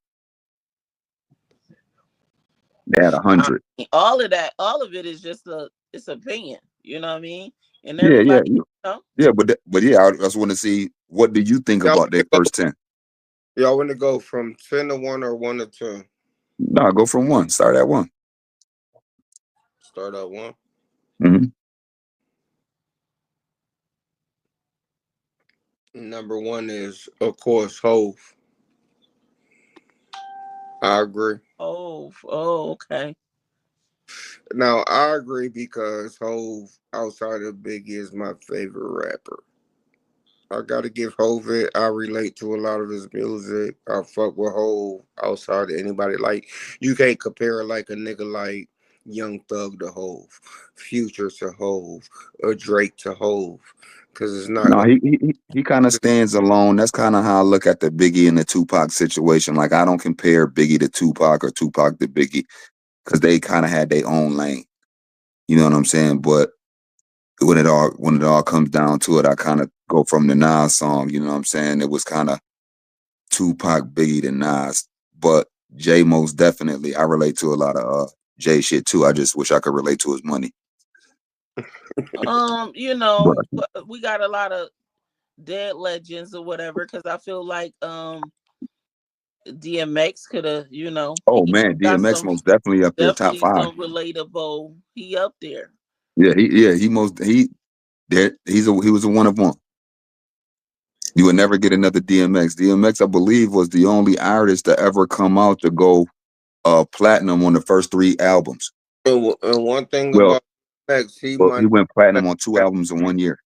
[SPEAKER 4] They had
[SPEAKER 6] I
[SPEAKER 4] 100.
[SPEAKER 6] mean, all of that, all of it is just it's opinion. You know what I mean? And
[SPEAKER 4] Yeah, yeah,
[SPEAKER 6] everybody, you know,
[SPEAKER 4] yeah. But yeah, I just want to see what do you think
[SPEAKER 3] Y'all
[SPEAKER 4] about their
[SPEAKER 3] want to go?
[SPEAKER 4] first 10?
[SPEAKER 3] Y'all want to go from 10 to 1 or 1 to 10?
[SPEAKER 4] No, go from one. Start at one.
[SPEAKER 3] Start at 1.
[SPEAKER 4] Mm-hmm.
[SPEAKER 3] Number 1 is, of course, Hove. I agree.
[SPEAKER 6] oh, okay.
[SPEAKER 3] Now, I agree because Hove, outside of Biggie, is my favorite rapper. I gotta give Hove it. I relate to a lot of his music. I fuck with Hove outside of anybody. Like, you can't compare like a nigga like Young Thug to Hove, Future to Hove, or Drake to Hove. Cause it's not
[SPEAKER 4] No,
[SPEAKER 3] like
[SPEAKER 4] he kind of stands alone. That's kind of how I look at the Biggie and the Tupac situation. Like I don't compare Biggie to Tupac or Tupac to Biggie because they kind of had their own lane. You know what I'm saying? But when it all comes down to it, I kind of go from the Nas song. You know what I'm saying? It was kind of Tupac, Biggie to Nas, but Jay most definitely. I relate to a lot of Jay shit too. I just wish I could relate to his money.
[SPEAKER 6] You
[SPEAKER 4] But
[SPEAKER 6] know, we got a lot of dead legends or whatever. Because I feel like DMX could have, you know,
[SPEAKER 4] oh
[SPEAKER 6] he
[SPEAKER 4] man,
[SPEAKER 6] got
[SPEAKER 4] DMX
[SPEAKER 6] some
[SPEAKER 4] most definitely up there, top
[SPEAKER 6] definitely
[SPEAKER 4] five.
[SPEAKER 6] some relatable. He up there.
[SPEAKER 4] He was a one of one. You would never get another DMX. DMX, I believe, was the only artist to ever come out to go platinum on the first 3 albums.
[SPEAKER 3] and one thing
[SPEAKER 4] Well,
[SPEAKER 3] about X, he
[SPEAKER 4] but he
[SPEAKER 3] my
[SPEAKER 4] went platinum
[SPEAKER 3] best
[SPEAKER 4] on 2
[SPEAKER 3] rapper.
[SPEAKER 4] albums in 1 year.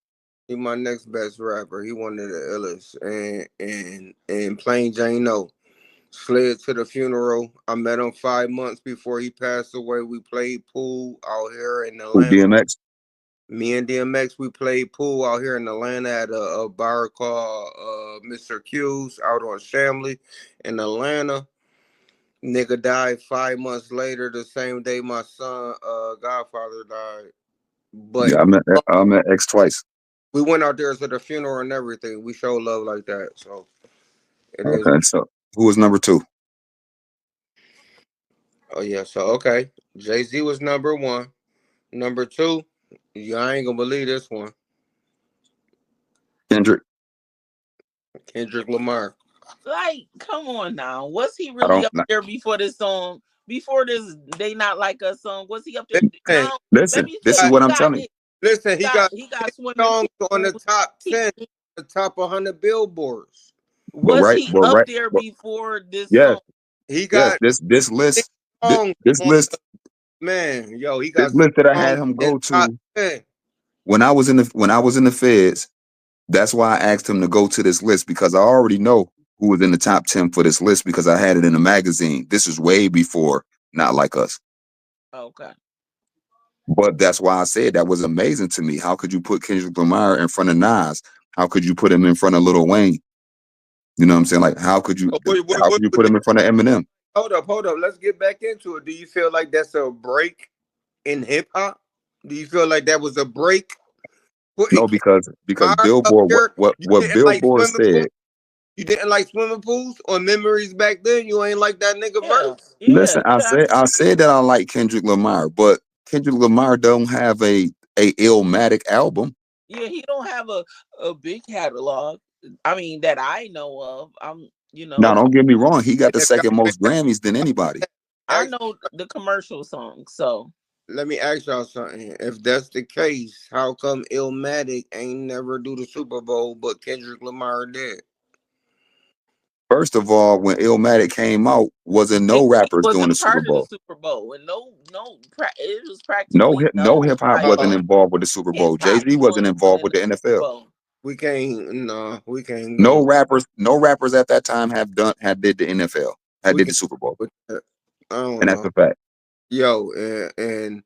[SPEAKER 3] He my next best rapper. He one of the illest. And Plain Jane No. Slid to the funeral. I met him 5 months before he passed away. We played pool out here in
[SPEAKER 4] Who,
[SPEAKER 3] Atlanta.
[SPEAKER 4] DMX?
[SPEAKER 3] Me and DMX, we played pool out here in Atlanta at a bar called Mr. Q's out on Shamley in Atlanta. Nigga died 5 months later, the same day my son, Godfather, died. But
[SPEAKER 4] Yeah, I met X twice.
[SPEAKER 3] we went out there to the funeral and everything. We show love like that. So it is.
[SPEAKER 4] Okay, so who was number 2?
[SPEAKER 3] Oh, yeah. So, okay. Jay-Z was number 1. Number 2, you I ain't gonna believe this one.
[SPEAKER 4] Kendrick.
[SPEAKER 3] Kendrick Lamar.
[SPEAKER 6] Like, come on now. Was he
[SPEAKER 4] I
[SPEAKER 6] really
[SPEAKER 4] don't
[SPEAKER 6] up there before this song? Before this "They Not Like Us" song, was he up there?
[SPEAKER 3] Listen,
[SPEAKER 6] Now, let
[SPEAKER 4] listen.
[SPEAKER 6] me
[SPEAKER 4] This
[SPEAKER 6] tell
[SPEAKER 4] is
[SPEAKER 6] you,
[SPEAKER 4] what I'm telling you.
[SPEAKER 3] listen,
[SPEAKER 6] he got
[SPEAKER 3] 10
[SPEAKER 6] swimming
[SPEAKER 3] songs on the
[SPEAKER 6] pools.
[SPEAKER 3] top
[SPEAKER 6] He,
[SPEAKER 3] 10, the top 100 billboards.
[SPEAKER 6] was he up
[SPEAKER 4] Right,
[SPEAKER 6] there
[SPEAKER 4] but
[SPEAKER 6] before this
[SPEAKER 4] yes,
[SPEAKER 6] song?
[SPEAKER 3] He
[SPEAKER 4] yes.
[SPEAKER 3] got
[SPEAKER 4] This
[SPEAKER 3] 6
[SPEAKER 4] list,
[SPEAKER 3] songs
[SPEAKER 4] this
[SPEAKER 3] on
[SPEAKER 4] list,
[SPEAKER 3] man. Yo, he
[SPEAKER 4] this
[SPEAKER 3] got 6
[SPEAKER 4] list that I
[SPEAKER 3] songs
[SPEAKER 4] had him
[SPEAKER 3] in
[SPEAKER 4] go
[SPEAKER 3] top
[SPEAKER 4] to
[SPEAKER 3] 10.
[SPEAKER 4] when I was in the feds. That's why I asked him to go to this list because I already know who was in the top 10 for this list because I had it in a magazine. This is way before Not Like Us.
[SPEAKER 6] Okay.
[SPEAKER 4] But that's why I said that was amazing to me. How could you put Kendrick Lamar in front of Nas? How could you put him in front of Lil Wayne? You know what I'm saying? Like, how could you put him in front of Eminem?
[SPEAKER 3] Hold up. Let's get back into it. Do you feel like that's a break in hip hop? Do you feel like that was a break?
[SPEAKER 4] No,
[SPEAKER 3] Putting
[SPEAKER 4] because
[SPEAKER 3] Lamar up
[SPEAKER 4] Billboard,
[SPEAKER 3] there, you
[SPEAKER 4] what
[SPEAKER 3] didn't like
[SPEAKER 4] Billboard
[SPEAKER 3] swimming pools.
[SPEAKER 4] said.
[SPEAKER 3] You didn't like swimming pools or memories back then. You ain't like that nigga
[SPEAKER 6] Yeah.
[SPEAKER 3] verse.
[SPEAKER 6] Yeah.
[SPEAKER 4] Listen, I said that I like Kendrick Lamar, but Kendrick Lamar don't have a Illmatic album.
[SPEAKER 6] Yeah. He don't have a big catalog. I mean, that I know of. You
[SPEAKER 4] Now,
[SPEAKER 6] know,
[SPEAKER 4] don't get me wrong, he got the
[SPEAKER 3] If y'all,
[SPEAKER 4] second most Grammys than anybody.
[SPEAKER 6] I
[SPEAKER 3] ask,
[SPEAKER 6] know the commercial songs. So
[SPEAKER 3] let me ask y'all something. If that's the case, how come Illmatic ain't never do the Super Bowl, but Kendrick Lamar did?
[SPEAKER 4] First of all, when Illmatic came out, wasn't
[SPEAKER 6] he
[SPEAKER 4] no rappers doing the
[SPEAKER 6] wasn't
[SPEAKER 4] Super
[SPEAKER 6] part of the
[SPEAKER 4] Bowl.
[SPEAKER 6] Super Bowl, and it was practically
[SPEAKER 4] No
[SPEAKER 6] no
[SPEAKER 4] hip hop wasn't
[SPEAKER 3] Uh,
[SPEAKER 6] like
[SPEAKER 4] involved with the Super Bowl.
[SPEAKER 6] hip
[SPEAKER 4] Jay
[SPEAKER 6] hop
[SPEAKER 4] Z wasn't
[SPEAKER 6] was doing
[SPEAKER 4] involved
[SPEAKER 6] in
[SPEAKER 4] with
[SPEAKER 6] the
[SPEAKER 4] the
[SPEAKER 6] Super
[SPEAKER 4] NFL.
[SPEAKER 6] Bowl.
[SPEAKER 3] we can't
[SPEAKER 4] No
[SPEAKER 3] go.
[SPEAKER 4] rappers, no rappers at that time had did the NFL, had
[SPEAKER 3] We
[SPEAKER 4] did
[SPEAKER 3] can
[SPEAKER 4] the Super Bowl,
[SPEAKER 3] with that. I don't
[SPEAKER 4] and that's
[SPEAKER 3] know.
[SPEAKER 4] a fact.
[SPEAKER 3] Yo, and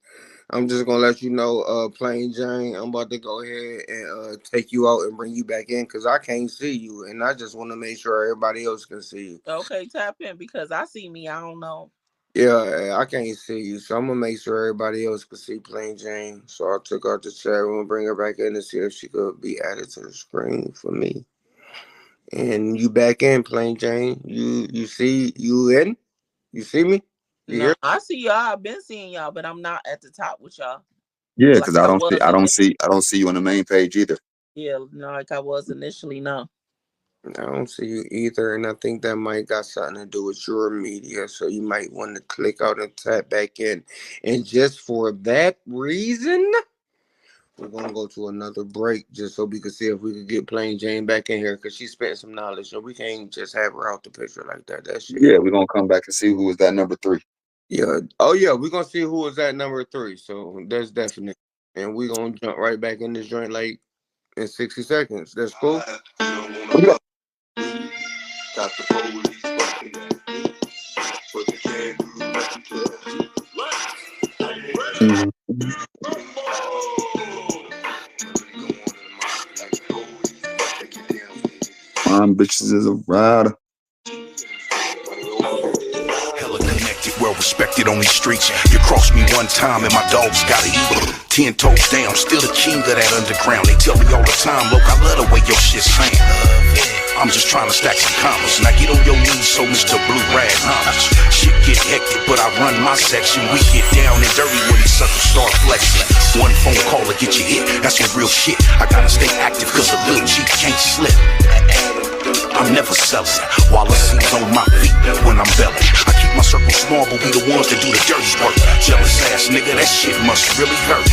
[SPEAKER 3] I'm just gonna let you know, Plain Jane, I'm about to go ahead and take you out and bring you back in because I can't see you, and I just want to make sure everybody else can see you.
[SPEAKER 6] Okay, tap in because I see me. I don't know.
[SPEAKER 3] Yeah, I can't see you, so I'm gonna make sure everybody else can see Plain Jane. So I took her out the chat room, bring her back in to see if she could be added to the screen for me. And you back in, Plain Jane. You see you in? You see me? You
[SPEAKER 6] No,
[SPEAKER 3] hear?
[SPEAKER 6] I see y'all. I've been seeing y'all, but I'm not at the top with y'all
[SPEAKER 4] Yeah,
[SPEAKER 6] like
[SPEAKER 4] because
[SPEAKER 6] I was initially.
[SPEAKER 4] I don't see you on the main page either.
[SPEAKER 6] Yeah, no, like I was initially. No.
[SPEAKER 3] I don't see you either, and I think that might got something to do with your media. So you might want to click out and tap back in. And just for that reason, we're gonna go to another break just so we can see if we could get Plain Jane back in here because she spent some knowledge. So we can't just have her out the picture like that. That shit.
[SPEAKER 4] Yeah, we're gonna come back and see who was that number 3.
[SPEAKER 3] Yeah. Oh yeah, we're gonna see who was at number 3. So that's definite. And we're gonna jump right back in this joint like in 60 seconds. That's cool.
[SPEAKER 2] Got the police barking at me, but they can't do nothing to me.
[SPEAKER 4] Mhm. Mom bitches is a rider.
[SPEAKER 8] Hella connected, well respected on these streets. You cross me one time and my dogs gotta eat. 10 toes down, still the king of that underground. They tell me all the time, look, I love the way your shit sound. I'm just trying to stack some commas. Now get on your knees so Mr. Blue Rag hummus. Shit get hectic, but I run my section. We get down and dirty when these suckers start flexing. One phone call to get you hit, that's some real shit. I gotta stay active cause a little G can't slip. I'm never selling, Wallace's on my feet when I'm belling. I keep my circle small, but we the ones that do the dirty work. Jealous ass nigga, that shit must really hurt.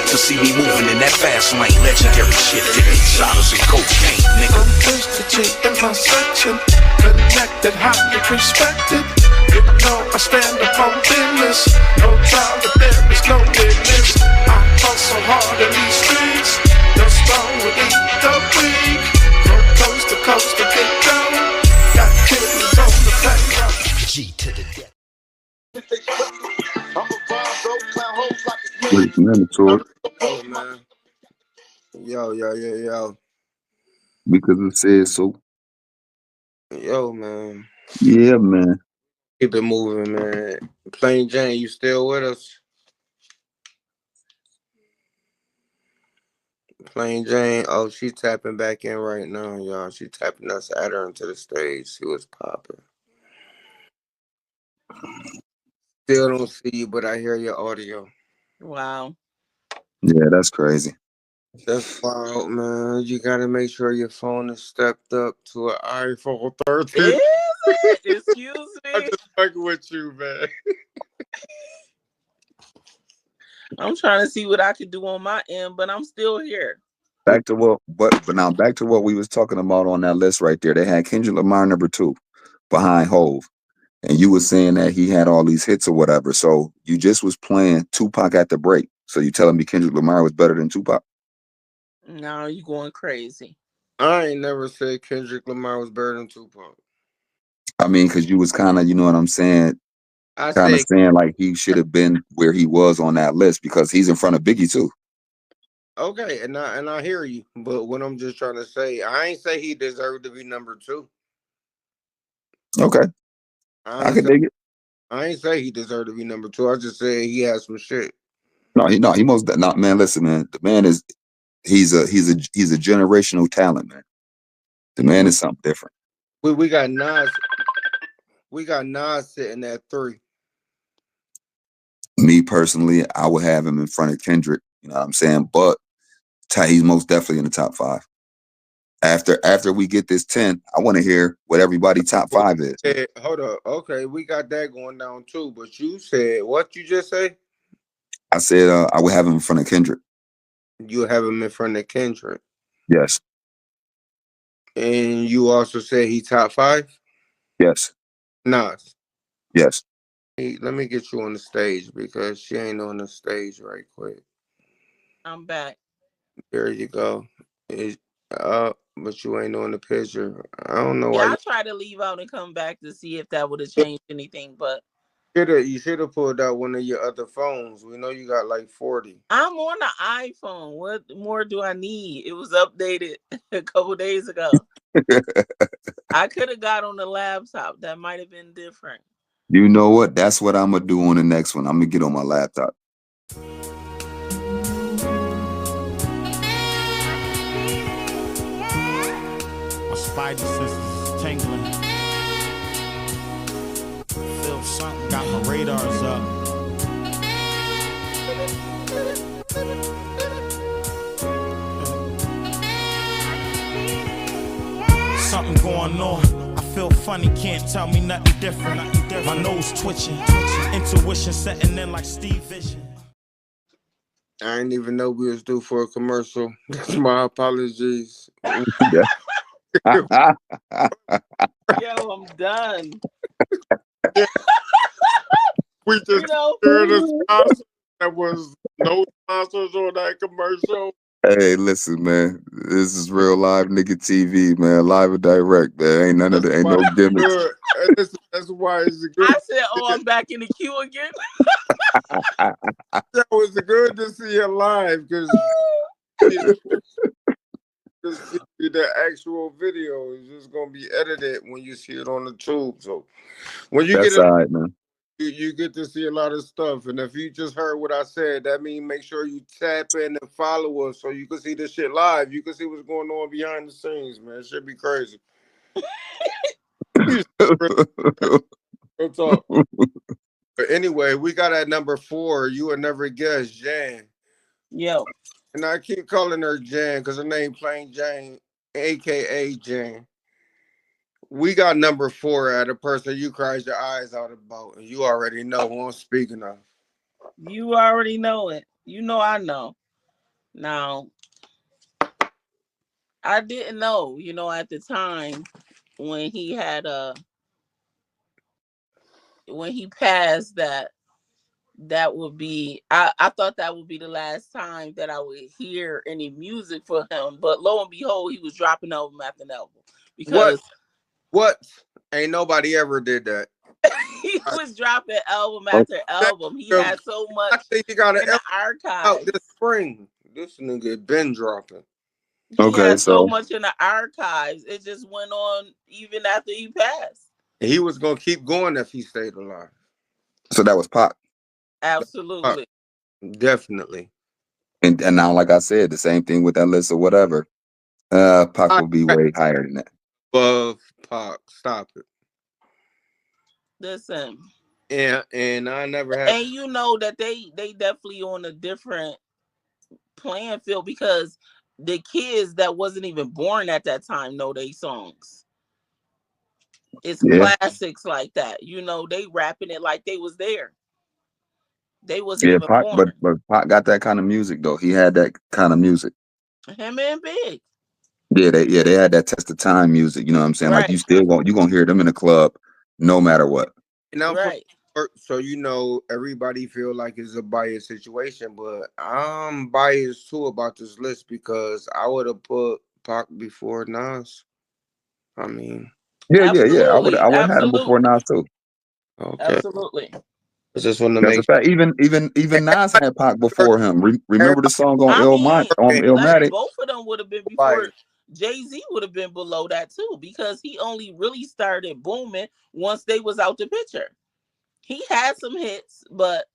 [SPEAKER 8] To see me moving in that fast lane, legendary shit, digging sodas and cocaine, nigga.
[SPEAKER 2] I'm versatile in my section, connected, highly respected. You know I stand up on business, no trial, but there is no witness. I hustle hard in these streets, the strong will eat the weak. From coast to coast to get down, got killers on the background.
[SPEAKER 8] G to the death.
[SPEAKER 2] I'm a bomb, bro, clown hoes like it's me.
[SPEAKER 4] Wait, mandatory.
[SPEAKER 3] Oh man. Yo.
[SPEAKER 4] Because it says so.
[SPEAKER 3] Yo, man.
[SPEAKER 4] Yeah, man.
[SPEAKER 3] Keep it moving, man. Plain Jane, you still with us? Plain Jane. Oh, she tapping back in right now, y'all. She tapping us at her into the stage. See what's popping. Still don't see you, but I hear your audio.
[SPEAKER 6] Wow.
[SPEAKER 4] Yeah, that's crazy.
[SPEAKER 3] That's wild, man. You gotta make sure your phone is stepped up to an iPhone 13.
[SPEAKER 6] Is it? Excuse
[SPEAKER 3] I'm
[SPEAKER 6] me.
[SPEAKER 3] just fucking with you, man.
[SPEAKER 6] I'm trying to see what I can do on my end, but I'm still here.
[SPEAKER 4] Back to but now back to what we was talking about on that list right there. They had Kendrick Lamar number 2 behind Hove. And you were saying that he had all these hits or whatever. So you just was playing Tupac at the break. So you telling me Kendrick Lamar was better than Tupac?
[SPEAKER 6] Now you going crazy.
[SPEAKER 3] I ain't never said Kendrick Lamar was better than Tupac.
[SPEAKER 4] I mean, because you was kind of, you know what I'm saying,
[SPEAKER 3] I
[SPEAKER 4] kind of
[SPEAKER 3] said,
[SPEAKER 4] saying like he should have been where he was on that list because he's in front of Biggie too.
[SPEAKER 3] okay, and I hear you, but what I'm just trying to say, I ain't say he deserved to be number 2.
[SPEAKER 4] Okay,
[SPEAKER 3] I
[SPEAKER 4] I
[SPEAKER 3] ain't
[SPEAKER 4] could
[SPEAKER 3] say
[SPEAKER 4] dig it.
[SPEAKER 3] I ain't say he deserved to be number 2. I just said he had some shit.
[SPEAKER 4] No, he most not man. Listen, man, the man is he's a generational talent, man. The man is something different.
[SPEAKER 3] We got Nas. We got Nas sitting at 3.
[SPEAKER 4] Me personally, I would have him in front of Kendrick. You know what I'm saying? But he's most definitely in the top 5. After we get this 10, I want to hear what everybody top 5 is.
[SPEAKER 3] Hey, hold up. Okay, we got that going down too. But you said what you just say?
[SPEAKER 4] I said I would have him in front of Kendrick.
[SPEAKER 3] You have him in front of Kendrick,
[SPEAKER 4] Yes,
[SPEAKER 3] and you also said he top 5.
[SPEAKER 4] yes,
[SPEAKER 3] Nas.
[SPEAKER 4] yes.
[SPEAKER 3] Hey, let me get you on the stage because she ain't on the stage right quick.
[SPEAKER 6] I'm back.
[SPEAKER 3] There you go. But you ain't on the picture. I don't know why
[SPEAKER 6] Yeah,
[SPEAKER 3] you
[SPEAKER 6] I tried to leave out and come back to see if that would have changed anything, but
[SPEAKER 3] should have pulled out one of your other phones. We know you got like 40.
[SPEAKER 6] I'm on the iPhone. What more do I need? It was updated a couple days ago. I could have got on the laptop. That might have been different.
[SPEAKER 4] You know what? That's what I'm gonna do on the next one. I'm gonna get on my laptop.
[SPEAKER 9] My spidey senses is tingling. Feel something, got my radars up. Something going on. I feel funny, can't tell me nothing different. My nose twitching, intuition setting in like Steve Vision.
[SPEAKER 3] I didn't even know we was due for a commercial. My apologies.
[SPEAKER 5] Yo, I'm done.
[SPEAKER 3] We just heard a sponsor. There was no sponsors on that commercial.
[SPEAKER 4] Hey, listen, man. This is real live nigga TV, man. Live and direct, man. Ain't none of the, ain't no gimmicks.
[SPEAKER 3] That's why it's good.
[SPEAKER 6] I said, "Oh, I'm back in the queue again."
[SPEAKER 3] That was good to see her live because the actual video is just gonna be edited when you see it on the tube. So when you
[SPEAKER 4] That's
[SPEAKER 3] get it,
[SPEAKER 4] all right, man.
[SPEAKER 3] you get to see a lot of stuff. And if you just heard what I said, that means make sure you tap in and follow us so you can see this shit live. You can see what's going on behind the scenes, man. It should be crazy. Real talk. But anyway, we got at number 4. You would never guess, Jan.
[SPEAKER 6] Yo.
[SPEAKER 3] And I keep calling her Jan because her name plain Jane, aka Jan. We got number 4 at a person you cried your eyes out about, and you already know who I'm speaking of.
[SPEAKER 6] You already know it. You know I know. Now, I didn't know, at the time when he had when he passed that would be I thought that would be the last time that I would hear any music for him. But lo and behold, he was dropping album after album. Because
[SPEAKER 3] what? Ain't nobody ever did that.
[SPEAKER 6] He was dropping album after album. He had so much.
[SPEAKER 3] I think he got an
[SPEAKER 6] in the archive
[SPEAKER 3] out this spring. This nigga been dropping.
[SPEAKER 6] He had so much in the archives. It just went on even after he passed.
[SPEAKER 3] And he was gonna keep going if he stayed alive.
[SPEAKER 4] So that was Pac.
[SPEAKER 6] Absolutely.
[SPEAKER 4] Definitely. And now, like I said, the same thing with that list or whatever. Pac will be way higher than that.
[SPEAKER 3] Above Pac. Stop it.
[SPEAKER 6] Listen.
[SPEAKER 3] Yeah, and I never had.
[SPEAKER 6] And you know that they definitely on a different playing field because the kids that wasn't even born at that time know they songs. It's classics like that. They rapping it like they was there. They wasn't even
[SPEAKER 4] Pac,
[SPEAKER 6] born.
[SPEAKER 4] but Pac got that kind of music though. He had that kind of music.
[SPEAKER 6] Him and Big.
[SPEAKER 4] Yeah, they had that test of time music. You know what I'm saying?
[SPEAKER 6] Right.
[SPEAKER 4] Like you gonna hear them in the club, no matter what.
[SPEAKER 6] Right.
[SPEAKER 3] So everybody feel like it's a biased situation, but I'm biased too about this list because I would have put Pac before Nas. I mean,
[SPEAKER 4] yeah. I would have had him before Nas too.
[SPEAKER 6] Okay. Absolutely.
[SPEAKER 3] I just want to
[SPEAKER 4] make a fact. Even Nas had Pac before him. Remember the song on Illmatic?
[SPEAKER 6] Both of them would have been before. Jay-Z would have been below that too because he only really started booming once they was out the picture. He had some hits, but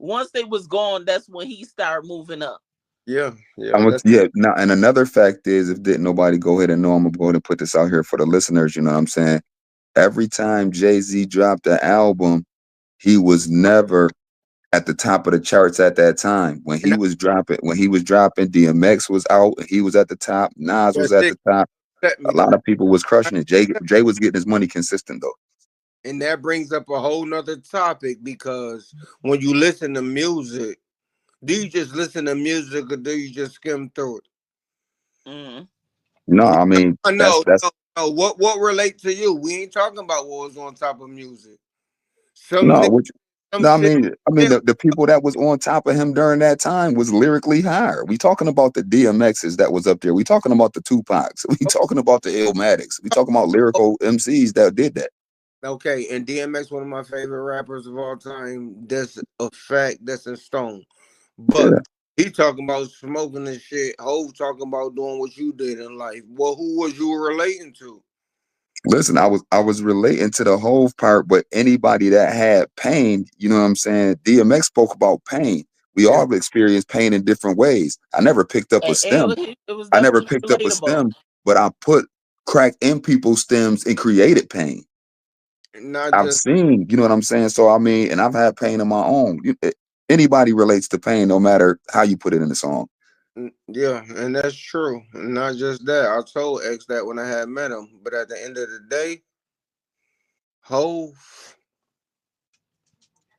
[SPEAKER 6] once they was gone, that's when he started moving up.
[SPEAKER 3] Yeah.
[SPEAKER 4] Now, and another fact is, if didn't nobody go ahead and know, I'm gonna go ahead and put this out here for the listeners. You know what I'm saying? Every time Jay-Z dropped an album, he was never at the top of the charts at that time. When he was dropping, DMX was out, and he was at the top. Nas was at the top. A lot of people was crushing it. Jay was getting his money consistent though.
[SPEAKER 3] And that brings up a whole nother topic because when you listen to music, do you just listen to music or do you just skim through it?
[SPEAKER 4] No, I mean,
[SPEAKER 3] no. What relate to you? We ain't talking about what was on top of music.
[SPEAKER 4] I mean, the people that was on top of him during that time was lyrically higher. We talking about the DMXs that was up there. We talking about the Tupacs. We talking about the Illmatics. We talking about lyrical MCs that did that.
[SPEAKER 3] Okay, and DMX, one of my favorite rappers of all time. That's a fact. That's in stone. But he talking about smoking and shit. Hov talking about doing what you did in life. Well, who was you relating to?
[SPEAKER 4] Listen, I was relating to the Hove part, but anybody that had pain, you know what I'm saying? DMX spoke about pain. We
[SPEAKER 3] Yeah.
[SPEAKER 4] all experience pain in different ways. I never picked up a stem.
[SPEAKER 6] It was
[SPEAKER 4] I never
[SPEAKER 6] definitely
[SPEAKER 4] picked up a
[SPEAKER 6] relatable.
[SPEAKER 4] stem, but I put crack in people's stems and created pain.
[SPEAKER 3] Not
[SPEAKER 4] I've
[SPEAKER 3] just
[SPEAKER 4] seen, you know what I'm saying? So I mean, and I've had pain in my own. Anybody relates to pain, no matter how you put it in the song.
[SPEAKER 3] yeah, and that's true. And not just that. I told X that when I had met him, but at the end of the day, Hove.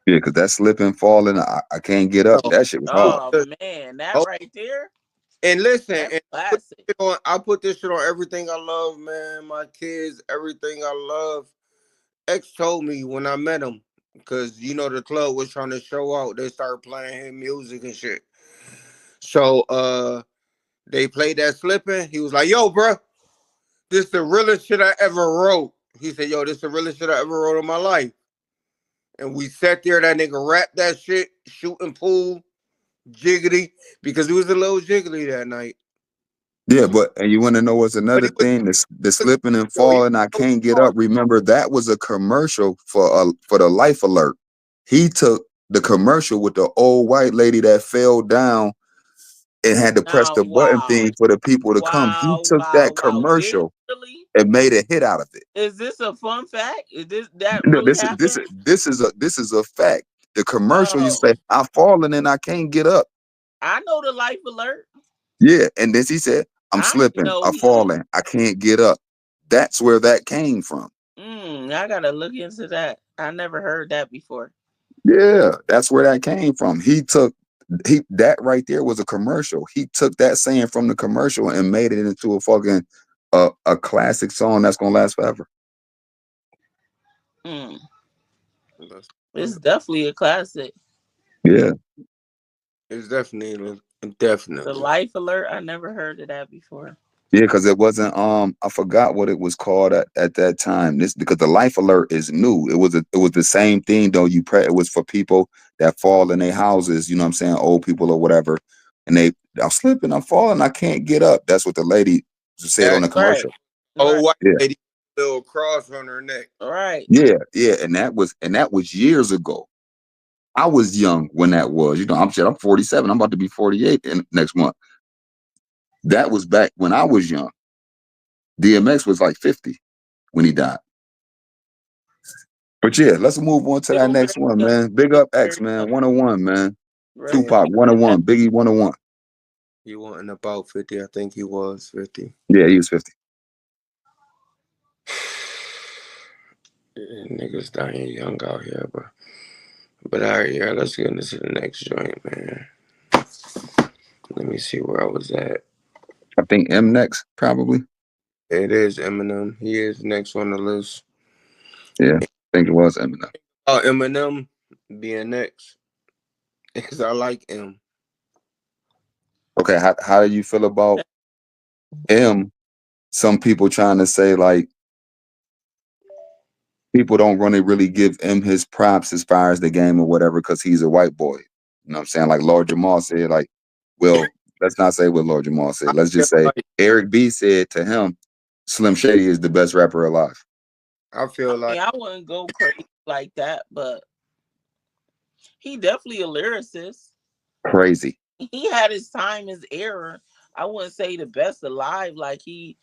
[SPEAKER 4] Yeah, because that slipping, falling, I can't get up. That shit was hard.
[SPEAKER 6] Oh man, that right there,
[SPEAKER 3] And listen,
[SPEAKER 6] that's
[SPEAKER 3] and
[SPEAKER 6] classic.
[SPEAKER 3] I put this shit on everything I love, man. My kids, everything I love. X told me when I met him, because you know the club was trying to show out. They started playing his music and shit. So they played that slipping. He was like, "Yo, bro, this the realest shit I ever wrote." He said, "Yo, this the realest shit I ever wrote in my life." And we sat there. That nigga rapped that shit, shooting pool, jiggity, because he was a little jiggly that night.
[SPEAKER 4] Yeah, but and you want to know what's
[SPEAKER 3] But
[SPEAKER 4] another
[SPEAKER 3] he was
[SPEAKER 4] thing? The slipping and falling, I can't get up. Remember, that was a commercial for the Life Alert. He took the commercial with the old white lady that fell down and had to press
[SPEAKER 6] Now,
[SPEAKER 4] the button
[SPEAKER 6] wow,
[SPEAKER 4] thing for the people to come. He took that commercial and made a hit out of it.
[SPEAKER 6] Is this a fun fact? Is that
[SPEAKER 4] No,
[SPEAKER 6] really happened?
[SPEAKER 4] this is a fact. The commercial, you
[SPEAKER 6] Oh,
[SPEAKER 4] say, "I'm falling and I can't get up."
[SPEAKER 6] I know the Life Alert.
[SPEAKER 4] Yeah, and then he said, "I'm
[SPEAKER 6] I didn't
[SPEAKER 4] slipping,
[SPEAKER 6] know
[SPEAKER 4] I'm falling, I can't get up." That's where that came from.
[SPEAKER 6] I gotta look into that. I never heard that before.
[SPEAKER 4] Yeah, that's where that came from. That right there was a commercial. He took that saying from the commercial and made it into a fucking a classic song that's gonna last forever.
[SPEAKER 6] It's definitely a classic.
[SPEAKER 4] Yeah,
[SPEAKER 3] it's definitely
[SPEAKER 6] The Life Alert. I never heard of that before.
[SPEAKER 4] yeah, because it wasn't. I forgot what it was called at that time. This because the Life Alert is new. It was the same thing though. It was for people that fall in their houses. You know what I'm saying? Old people or whatever. And I'm slipping, I'm falling, I can't get up. That's what the lady said on the commercial.
[SPEAKER 3] Oh, white
[SPEAKER 4] Yeah.
[SPEAKER 3] lady, little cross on her neck.
[SPEAKER 6] All right.
[SPEAKER 4] Yeah, and that was years ago. I was young when that was. You know, I'm 47. I'm about to be 48 next month. That was back when I was young. DMX was like 50 when he died. But yeah, let's move on to that next one, man. Big up X, man. 101, man.
[SPEAKER 6] Right.
[SPEAKER 4] Tupac, 101. Biggie, 101.
[SPEAKER 3] He wasn't about 50. I think he was 50.
[SPEAKER 4] Yeah, he was 50.
[SPEAKER 3] Niggas dying young out here, but all right, yeah, let's get into the next joint, man. Let me see where I was at.
[SPEAKER 4] I think M next, probably.
[SPEAKER 3] It is Eminem. He is next on the list.
[SPEAKER 4] Yeah, I think it was Eminem.
[SPEAKER 3] Eminem being next, because I like him.
[SPEAKER 4] Okay, how do you feel about M? Some people trying to say like people don't really give him his props as far as the game or whatever because he's a white boy. You know what I'm saying? Like Lord Jamal said, like, well, let's not say what Lord Jamal said. Let's just say Eric B said to him, Slim Shady is the best rapper alive.
[SPEAKER 3] I feel like
[SPEAKER 6] I wouldn't go crazy like that, but he definitely a lyricist.
[SPEAKER 4] Crazy.
[SPEAKER 6] He had his time, his era. I wouldn't say the best alive. Like he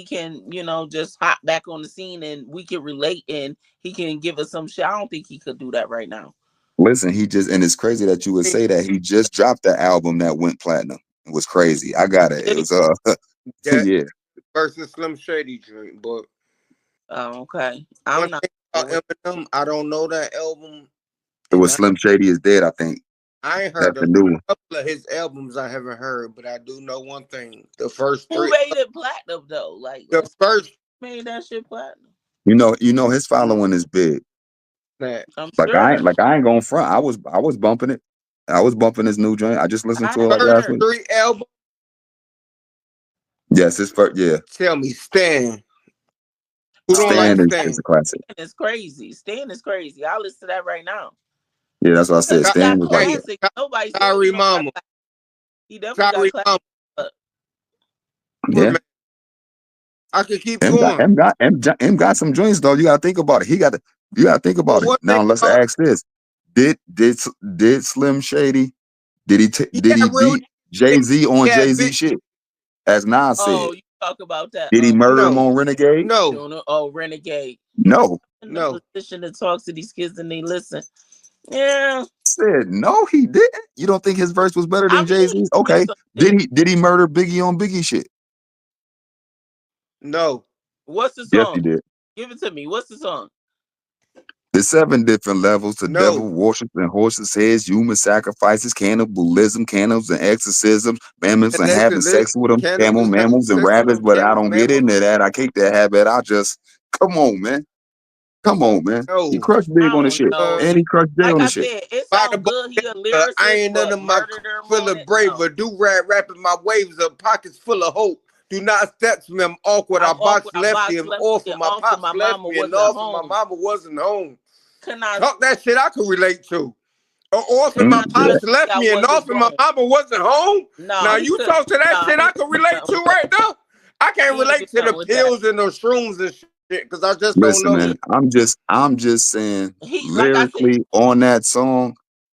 [SPEAKER 6] can, just hop back on the scene and we can relate and he can give us some shit. I don't think he could do that right now.
[SPEAKER 4] Listen, and it's crazy that you would say that. He just dropped the album that went platinum. It was crazy. I got it. It was yeah.
[SPEAKER 3] Versus Slim Shady drink, but
[SPEAKER 6] okay. I'm not
[SPEAKER 3] Eminem, I don't know that album.
[SPEAKER 4] It was Slim Shady is Dead, I think.
[SPEAKER 3] I ain't heard
[SPEAKER 4] a
[SPEAKER 3] couple of his albums. I haven't heard, but I do know one thing: the first three.
[SPEAKER 6] Who made it platinum though? Like
[SPEAKER 3] the first
[SPEAKER 6] made that shit platinum.
[SPEAKER 4] You know his following is big.
[SPEAKER 6] I'm
[SPEAKER 4] like
[SPEAKER 6] sure.
[SPEAKER 4] I ain't going front. I was bumping it. I was bumping his new joint. I just listened to it like last week.
[SPEAKER 3] Three album.
[SPEAKER 4] Yes, his first. Yeah.
[SPEAKER 3] Tell me, Stan.
[SPEAKER 4] Who don't like Stan? It's a classic.
[SPEAKER 6] Stan is crazy. Stan is crazy. I'll listen to that right now.
[SPEAKER 4] Yeah, that's what I said. Stan was
[SPEAKER 6] classic. Nobody.
[SPEAKER 3] Sorry, mama.
[SPEAKER 6] He definitely got classic.
[SPEAKER 4] Yeah.
[SPEAKER 3] I could keep
[SPEAKER 4] M got
[SPEAKER 3] going.
[SPEAKER 4] M got some joints though. You gotta think about it. You gotta think about
[SPEAKER 3] But
[SPEAKER 4] it.
[SPEAKER 3] one
[SPEAKER 4] Now
[SPEAKER 3] thing
[SPEAKER 4] let's
[SPEAKER 3] about
[SPEAKER 4] ask this: Did Slim Shady
[SPEAKER 3] he
[SPEAKER 4] did he
[SPEAKER 3] had real
[SPEAKER 4] beat Jay-Z on
[SPEAKER 3] he had
[SPEAKER 4] Jay-Z
[SPEAKER 3] big
[SPEAKER 4] shit? As Nas said,
[SPEAKER 6] Oh, you talk about that.
[SPEAKER 4] did he murder him
[SPEAKER 3] no,
[SPEAKER 4] on Renegade?
[SPEAKER 3] no,
[SPEAKER 6] Doing it. Oh, Renegade.
[SPEAKER 4] No.
[SPEAKER 6] In the
[SPEAKER 3] no.
[SPEAKER 6] position to talk to these kids and they listen. Yeah.
[SPEAKER 4] Said no, he didn't. You don't think his verse was better
[SPEAKER 6] I
[SPEAKER 4] than
[SPEAKER 6] mean, he
[SPEAKER 4] Jay-Z's?
[SPEAKER 6] did
[SPEAKER 4] Okay.
[SPEAKER 6] some shit.
[SPEAKER 4] Did he murder Biggie on Biggie shit?
[SPEAKER 3] No.
[SPEAKER 6] What's the
[SPEAKER 4] Yes,
[SPEAKER 6] song?
[SPEAKER 4] he did.
[SPEAKER 6] Give it to me. What's the song?
[SPEAKER 4] There's 7 different levels to
[SPEAKER 3] No.
[SPEAKER 4] devil worships and horses' heads, human sacrifices, cannibalism, cannibals and exorcisms, mammals and having sex with them, camel,
[SPEAKER 3] Cannabis having
[SPEAKER 4] mammals and
[SPEAKER 3] sex with
[SPEAKER 4] rabbits,
[SPEAKER 3] them,
[SPEAKER 4] but I don't get
[SPEAKER 3] mammals.
[SPEAKER 4] into that. I kick that habit. I just, come on, man. Come on, man. He
[SPEAKER 3] No.
[SPEAKER 4] crushed Big
[SPEAKER 6] I
[SPEAKER 4] on the shit.
[SPEAKER 6] don't know.
[SPEAKER 4] And he crushed Jay
[SPEAKER 6] Like
[SPEAKER 4] on the
[SPEAKER 6] I
[SPEAKER 4] shit.
[SPEAKER 6] said, it
[SPEAKER 3] By the
[SPEAKER 6] sounds good. He a
[SPEAKER 3] I
[SPEAKER 6] lyricist,
[SPEAKER 3] ain't none
[SPEAKER 6] but
[SPEAKER 3] of my
[SPEAKER 6] murder them
[SPEAKER 3] full
[SPEAKER 6] on
[SPEAKER 3] of
[SPEAKER 6] it.
[SPEAKER 3] brave,
[SPEAKER 6] No.
[SPEAKER 3] but do rap rapping my waves of pockets full of hope. Do not step to me, I'm awkward. I
[SPEAKER 6] I'm
[SPEAKER 3] box
[SPEAKER 6] awkward. I
[SPEAKER 3] left
[SPEAKER 6] box
[SPEAKER 3] him
[SPEAKER 6] left
[SPEAKER 3] off
[SPEAKER 6] and
[SPEAKER 3] of my
[SPEAKER 6] off, and
[SPEAKER 3] pops
[SPEAKER 6] my
[SPEAKER 3] left
[SPEAKER 6] mama
[SPEAKER 3] me and
[SPEAKER 6] wasn't
[SPEAKER 3] off and my
[SPEAKER 6] home.
[SPEAKER 3] mama wasn't home.
[SPEAKER 6] Can I?
[SPEAKER 3] Talk that shit I could relate to. Or off and
[SPEAKER 6] Can
[SPEAKER 3] my
[SPEAKER 6] I
[SPEAKER 4] Yeah.
[SPEAKER 3] pops
[SPEAKER 6] just
[SPEAKER 3] left
[SPEAKER 6] say I
[SPEAKER 3] me and
[SPEAKER 6] wasn't
[SPEAKER 3] off and my
[SPEAKER 6] grown?
[SPEAKER 3] mama wasn't home.
[SPEAKER 6] No,
[SPEAKER 3] Now
[SPEAKER 6] he
[SPEAKER 3] you
[SPEAKER 6] could.
[SPEAKER 3] talk to that
[SPEAKER 6] Nah,
[SPEAKER 3] shit
[SPEAKER 6] he
[SPEAKER 3] I
[SPEAKER 6] didn't
[SPEAKER 3] could
[SPEAKER 6] do
[SPEAKER 3] relate
[SPEAKER 6] nothing
[SPEAKER 3] to
[SPEAKER 6] with that.
[SPEAKER 3] right now. I
[SPEAKER 6] He
[SPEAKER 3] can't
[SPEAKER 6] didn't do
[SPEAKER 3] relate to the
[SPEAKER 6] nothing with that.
[SPEAKER 3] pills and the shrooms and shit because I just don't
[SPEAKER 4] Listen,
[SPEAKER 3] know.
[SPEAKER 4] man, I'm just saying
[SPEAKER 6] He, like I said,
[SPEAKER 4] lyrically on that song,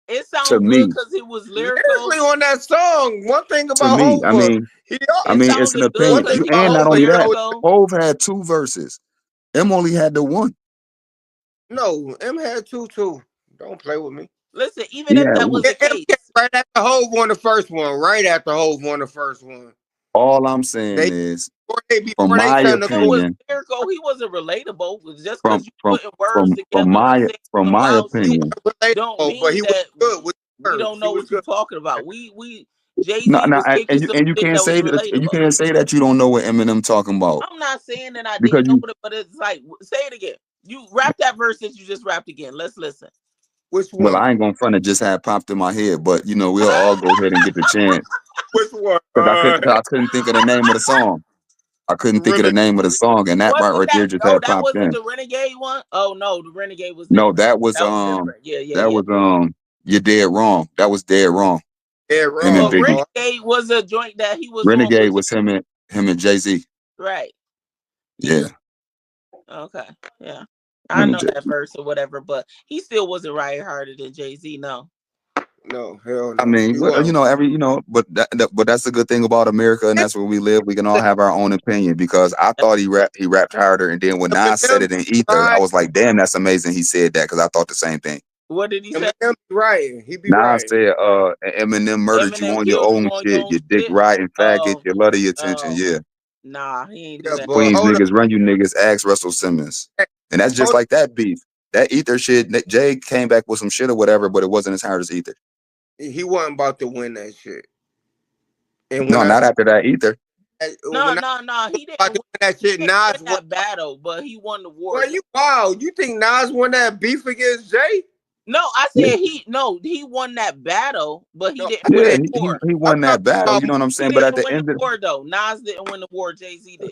[SPEAKER 6] it
[SPEAKER 4] to
[SPEAKER 6] sounds good
[SPEAKER 4] me,
[SPEAKER 6] because it was lyrical.
[SPEAKER 3] Lyrically on that song, one thing
[SPEAKER 4] to
[SPEAKER 3] about
[SPEAKER 4] me, I
[SPEAKER 3] Hova,
[SPEAKER 4] mean,
[SPEAKER 3] he
[SPEAKER 6] It
[SPEAKER 4] it's an
[SPEAKER 6] sounded good
[SPEAKER 3] one
[SPEAKER 4] opinion.
[SPEAKER 6] because
[SPEAKER 3] thing
[SPEAKER 4] You
[SPEAKER 6] he
[SPEAKER 3] about
[SPEAKER 4] and
[SPEAKER 6] was
[SPEAKER 4] not
[SPEAKER 3] Hova,
[SPEAKER 4] only
[SPEAKER 3] he
[SPEAKER 4] that,
[SPEAKER 3] always
[SPEAKER 6] lyrical.
[SPEAKER 4] Hove had 2 verses. M only had the 1.
[SPEAKER 3] no. M had two too. Don't play with me.
[SPEAKER 6] Listen, even
[SPEAKER 4] He
[SPEAKER 6] if
[SPEAKER 4] had
[SPEAKER 6] that was the
[SPEAKER 3] M
[SPEAKER 6] case,
[SPEAKER 3] came right after Hove on the first one. Right after Hove on the first one.
[SPEAKER 4] all I'm saying
[SPEAKER 3] They
[SPEAKER 4] is,
[SPEAKER 3] before
[SPEAKER 4] from
[SPEAKER 3] they
[SPEAKER 4] my
[SPEAKER 3] turned the
[SPEAKER 6] it was
[SPEAKER 3] corner.
[SPEAKER 4] opinion,
[SPEAKER 6] lyrical. He wasn't relatable. Just
[SPEAKER 4] from
[SPEAKER 6] because you
[SPEAKER 4] from
[SPEAKER 6] putting words
[SPEAKER 4] from
[SPEAKER 6] together and saying
[SPEAKER 4] from
[SPEAKER 6] some
[SPEAKER 4] my
[SPEAKER 6] wild shit
[SPEAKER 4] opinion,
[SPEAKER 6] don't
[SPEAKER 3] Relatable, but
[SPEAKER 6] mean
[SPEAKER 3] he was
[SPEAKER 6] that
[SPEAKER 3] good with
[SPEAKER 6] we don't
[SPEAKER 3] words. He
[SPEAKER 6] know
[SPEAKER 3] was
[SPEAKER 6] what you're
[SPEAKER 3] good.
[SPEAKER 6] talking about. We Jay
[SPEAKER 4] no,
[SPEAKER 6] Z
[SPEAKER 4] no,
[SPEAKER 6] was kicking some
[SPEAKER 4] and you
[SPEAKER 6] shit
[SPEAKER 4] can't
[SPEAKER 6] that was
[SPEAKER 4] say that, and you
[SPEAKER 6] relatable.
[SPEAKER 4] can't say that you don't know what Eminem talking about
[SPEAKER 6] I'm not saying that I
[SPEAKER 4] because
[SPEAKER 6] didn't know
[SPEAKER 4] you.
[SPEAKER 6] it, but it's like say it again. You rap that verse that you just rapped again. Let's listen.
[SPEAKER 3] Which
[SPEAKER 4] Well,
[SPEAKER 3] one?
[SPEAKER 4] I ain't gonna front it. Just had popped in my head, but we'll all go ahead and get the chance
[SPEAKER 3] Which one?
[SPEAKER 4] because I couldn't think of the name of the song. I couldn't think of the
[SPEAKER 3] Renegade.
[SPEAKER 4] name of the song, and that part
[SPEAKER 6] Wasn't
[SPEAKER 4] right
[SPEAKER 6] that?
[SPEAKER 4] there just
[SPEAKER 6] Oh,
[SPEAKER 4] had
[SPEAKER 6] that
[SPEAKER 4] popped
[SPEAKER 6] wasn't
[SPEAKER 4] in.
[SPEAKER 6] the Renegade one. Oh no, the Renegade was
[SPEAKER 4] No,
[SPEAKER 6] different.
[SPEAKER 4] that was
[SPEAKER 6] Yeah.
[SPEAKER 4] You're Dead Wrong. That was Dead Wrong.
[SPEAKER 3] Yeah,
[SPEAKER 4] Him and
[SPEAKER 6] But
[SPEAKER 3] wrong.
[SPEAKER 4] Biggie.
[SPEAKER 6] Renegade was a joint that he was on
[SPEAKER 4] Renegade
[SPEAKER 6] with
[SPEAKER 4] was him and Jay-Z.
[SPEAKER 6] right.
[SPEAKER 4] Yeah,
[SPEAKER 6] Okay. Yeah. I
[SPEAKER 4] him and
[SPEAKER 6] know
[SPEAKER 4] Jay.
[SPEAKER 6] that verse or whatever, but he still wasn't right harder than Jay-Z. No.
[SPEAKER 3] No, hell
[SPEAKER 4] I
[SPEAKER 3] no.
[SPEAKER 4] mean,
[SPEAKER 3] He wasn't.
[SPEAKER 4] but that's the good thing about America, and that's where we live. We can all have our own opinion because I thought he rapped harder, and then when Nas said
[SPEAKER 3] Eminem
[SPEAKER 4] it in Ether, I
[SPEAKER 3] right.
[SPEAKER 4] was like, damn, that's amazing. He said that because I thought the same thing.
[SPEAKER 6] What did he say?
[SPEAKER 3] Eminem be right. He be
[SPEAKER 4] Nas
[SPEAKER 3] right.
[SPEAKER 4] said, Eminem murdered you
[SPEAKER 6] Eminem
[SPEAKER 4] on your
[SPEAKER 6] killed you
[SPEAKER 4] own
[SPEAKER 6] on your
[SPEAKER 4] shit.
[SPEAKER 6] own
[SPEAKER 4] You dick
[SPEAKER 6] shit.
[SPEAKER 4] riding faggot.
[SPEAKER 6] Oh,
[SPEAKER 4] You love the attention.
[SPEAKER 6] oh,
[SPEAKER 4] Yeah.
[SPEAKER 6] nah, he ain't do
[SPEAKER 3] Yeah,
[SPEAKER 6] that.
[SPEAKER 3] but
[SPEAKER 4] Queens
[SPEAKER 3] hold
[SPEAKER 4] niggas run you niggas. Ask Russell Simmons. And that's just
[SPEAKER 3] hold
[SPEAKER 4] like that beef. That Ether shit. Jay came back with some shit or whatever, but it wasn't as hard as Ether.
[SPEAKER 3] he wasn't about to win that shit. And when
[SPEAKER 4] No,
[SPEAKER 3] I
[SPEAKER 4] not after that Ether.
[SPEAKER 6] No,
[SPEAKER 3] when I
[SPEAKER 6] he didn't
[SPEAKER 3] about to win that shit,
[SPEAKER 6] win
[SPEAKER 3] Nas won.
[SPEAKER 6] that battle, but he won the war.
[SPEAKER 3] Well, you think Nas won that beef against Jay?
[SPEAKER 6] No, I
[SPEAKER 4] Yeah,
[SPEAKER 6] said he won that battle, but he
[SPEAKER 3] No,
[SPEAKER 6] didn't win
[SPEAKER 4] yeah,
[SPEAKER 6] the war.
[SPEAKER 4] he
[SPEAKER 3] I'm
[SPEAKER 4] won that
[SPEAKER 3] talking
[SPEAKER 4] battle.
[SPEAKER 3] about
[SPEAKER 4] You know what I'm
[SPEAKER 6] He
[SPEAKER 4] saying? But at
[SPEAKER 6] didn't
[SPEAKER 4] the
[SPEAKER 6] win the
[SPEAKER 4] end of
[SPEAKER 6] war though. Nas didn't win the war. Jay-Z did.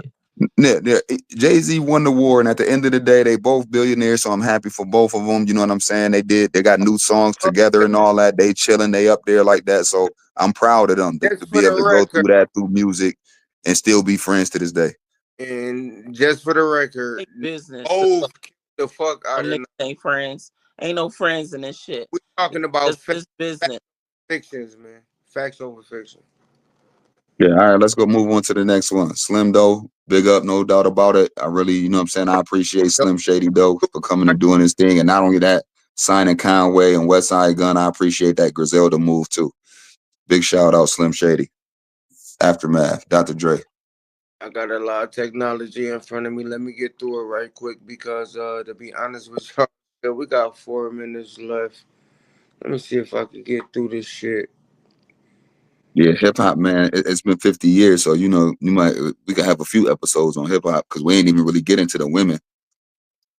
[SPEAKER 4] Jay-Z won the war, and at the end of the day, they both billionaires, so I'm happy for both of them. You know what I'm saying? They got new songs together and all that. They chilling, they up there like that. So I'm proud of them to
[SPEAKER 3] just for
[SPEAKER 4] be
[SPEAKER 3] the
[SPEAKER 4] able to go
[SPEAKER 3] record,
[SPEAKER 4] through that through music and still be friends to this day.
[SPEAKER 3] and just for the record,
[SPEAKER 6] Big business.
[SPEAKER 3] Hov killed the fuck out
[SPEAKER 6] Them
[SPEAKER 3] of
[SPEAKER 6] niggas ain't friends. Ain't no friends in this shit.
[SPEAKER 3] We talking about
[SPEAKER 6] It's business.
[SPEAKER 3] fictions, man. Facts over fiction.
[SPEAKER 4] Yeah, all right, let's go move on to the next one. Slim Doe, big up, no doubt about it. I really, you know what I'm saying? I appreciate Slim Shady Doe for coming and doing his thing. And not only that, signing Conway and Westside Gun, I appreciate that Griselda move too. Big shout out, Slim Shady. Aftermath, Dr. Dre.
[SPEAKER 3] I got a lot of technology in front of me. Let me get through it right quick because to be honest with y'all, we got 4 minutes left. Let me see if I can get through this shit.
[SPEAKER 4] Yeah, hip hop, man. It's been 50 years, so we could have a few episodes on hip hop because we ain't even really get into the women.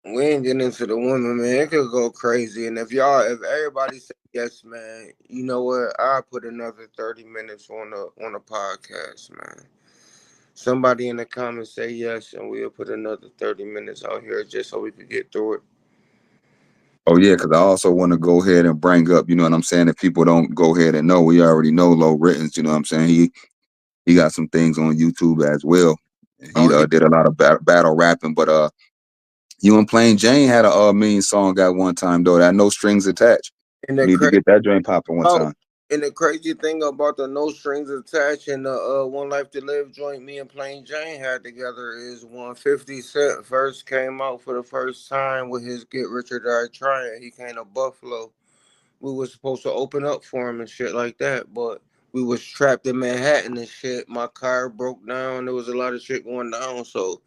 [SPEAKER 3] We ain't getting into the women, man. It could go crazy. And if everybody say yes, man, you know what? I'll put another 30 minutes on a podcast, man. Somebody in the comments say yes, and we'll put another 30 minutes out here just so we could get through it.
[SPEAKER 4] Oh yeah, because I also want to go ahead and bring up, you know what I'm saying? If people don't go ahead and know, we already know Low Rittens, you know what I'm saying? He got some things on YouTube as well. He
[SPEAKER 3] Oh, yeah.
[SPEAKER 4] did a lot of battle rapping, but you and Plain Jane had a mean song at one time though. That No Strings Attached.
[SPEAKER 3] And
[SPEAKER 4] We
[SPEAKER 3] the
[SPEAKER 4] need to
[SPEAKER 3] crazy,
[SPEAKER 4] get that joint popping one time.
[SPEAKER 3] and the crazy thing about the No Strings Attached and the One Life to Live joint me and Plain Jane had together is when 50 Cent first came out for the first time with his Get Rich or Die Trying. He came to Buffalo. We was supposed to open up for him and shit like that, but we was trapped in Manhattan and shit. My car broke down. There was a lot of shit going down, so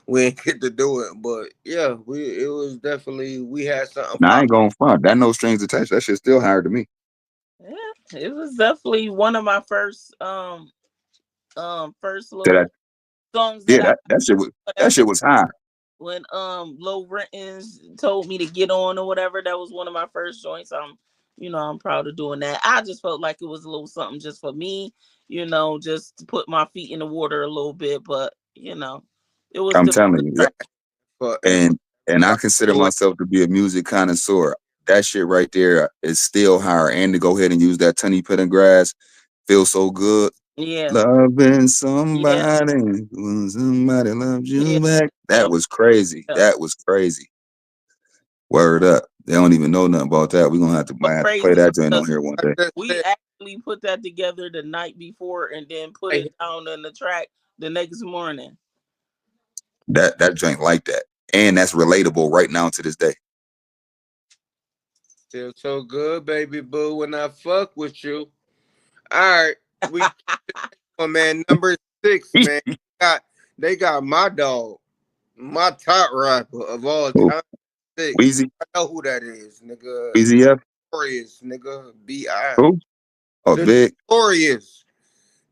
[SPEAKER 3] we didn't get to do it. But yeah, it was definitely, we had something
[SPEAKER 4] And I
[SPEAKER 3] pop.
[SPEAKER 4] ain't going front. That No Strings Attached. That shit still hard to me.
[SPEAKER 6] Yeah, it was definitely one of my first first
[SPEAKER 4] That
[SPEAKER 6] little songs
[SPEAKER 4] yeah,
[SPEAKER 6] that
[SPEAKER 4] that shit was high.
[SPEAKER 6] when Low Rentons told me to get on or whatever. That was one of my first joints. I'm proud of doing that. I just felt like it was a little something just for me, just to put my feet in the water a little bit. But it was
[SPEAKER 4] I'm
[SPEAKER 6] still
[SPEAKER 4] telling you.
[SPEAKER 3] But
[SPEAKER 4] And I consider myself to be a music connoisseur. That shit right there is still higher. And to go ahead and use that Tunny Pendergrass feels so good.
[SPEAKER 6] yeah,
[SPEAKER 4] Loving somebody when somebody loves you
[SPEAKER 6] yeah.
[SPEAKER 4] back. That was crazy.
[SPEAKER 6] Yeah.
[SPEAKER 4] That was crazy. Word up. They don't even know nothing about that. We're gonna might have to play
[SPEAKER 6] Crazy
[SPEAKER 4] that joint on
[SPEAKER 6] because
[SPEAKER 4] here one day.
[SPEAKER 6] we actually put that together the night before and then put it down on the track the next morning.
[SPEAKER 4] That joint like that. And that's relatable right now to this day.
[SPEAKER 3] Feel so good, baby boo, when I fuck with you. All right, we man, number 6, man. They got my dog, my top rapper of all
[SPEAKER 4] Who?
[SPEAKER 3] time. 6.
[SPEAKER 4] Weezy?
[SPEAKER 3] I know who that is, nigga.
[SPEAKER 4] Weezy F?
[SPEAKER 3] Notorious, nigga. B.I.
[SPEAKER 4] Who? Oh,
[SPEAKER 3] The
[SPEAKER 4] Big.
[SPEAKER 3] Notorious,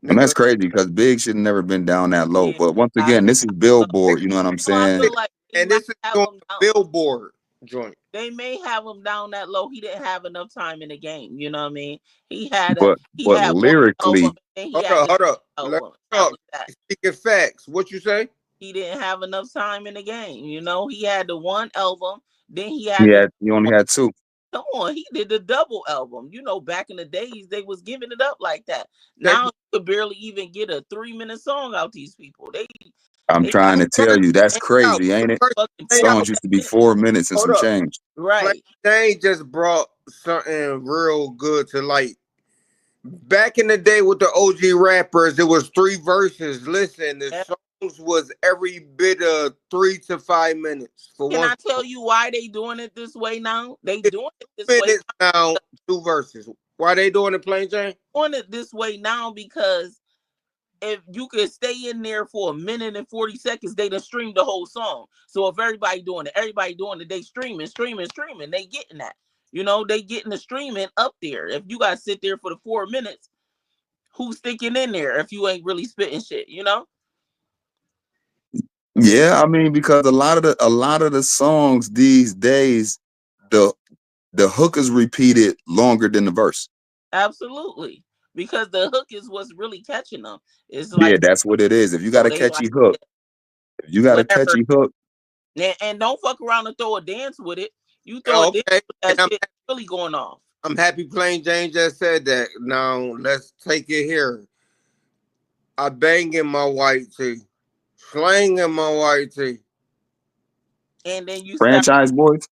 [SPEAKER 4] And that's
[SPEAKER 3] nigga.
[SPEAKER 4] crazy because Big should have never been down that low.
[SPEAKER 6] Yeah,
[SPEAKER 4] But once again, this is Billboard. You know what I'm
[SPEAKER 6] I
[SPEAKER 4] saying?
[SPEAKER 6] feel like
[SPEAKER 3] And this is doing a Billboard joint.
[SPEAKER 6] they may have him down that low. He didn't have enough time in the game. You know what I mean? He had
[SPEAKER 4] But
[SPEAKER 6] one
[SPEAKER 4] lyrically,
[SPEAKER 6] album, and he
[SPEAKER 3] Hold
[SPEAKER 6] had
[SPEAKER 3] up.
[SPEAKER 6] album.
[SPEAKER 3] Let's
[SPEAKER 6] That
[SPEAKER 3] talk.
[SPEAKER 6] was that.
[SPEAKER 3] Speaking facts, what you say?
[SPEAKER 6] He didn't have enough time in the game. He had the one album, then he had
[SPEAKER 4] he only had 2.
[SPEAKER 6] come on, he did the double album. Back in the days, they was giving it up like that. Now you could barely even get a 3-minute song out these people.
[SPEAKER 4] I'm trying to tell you, that's crazy, ain't it?
[SPEAKER 3] Hey,
[SPEAKER 4] Songs used to be 4 minutes and some change.
[SPEAKER 6] Right.
[SPEAKER 3] They just brought something real good to light. Back in the day with the OG rappers, it was 3 verses. Listen, the songs was every bit of 3 to 5 minutes.
[SPEAKER 6] Can I tell you why they doing it this way now? They doing it this way
[SPEAKER 3] now. 2 verses. Why they doing it, Plain Jane?
[SPEAKER 6] Doing it this way now because if you could stay in there for 1 minute and 40 seconds, they done streamed the whole song. So if everybody doing it, they streaming. They getting that. They getting the streaming up there. If you gotta sit there for the 4 minutes, who's sticking in there if you ain't really spitting shit,
[SPEAKER 4] Yeah, I mean, because a lot of the songs these days, the hook is repeated longer than the verse.
[SPEAKER 6] Absolutely. Because the hook is what's really catching them. It's like,
[SPEAKER 4] that's what it is. If you got a catchy hook,
[SPEAKER 6] and don't fuck around and throw a dance with it. You throw a dance with that shit really going off.
[SPEAKER 3] I'm happy Plain Jane just said that. Now let's take it here. I banging my white tee, slanging my white tee.
[SPEAKER 6] And then you
[SPEAKER 4] Franchise Boys.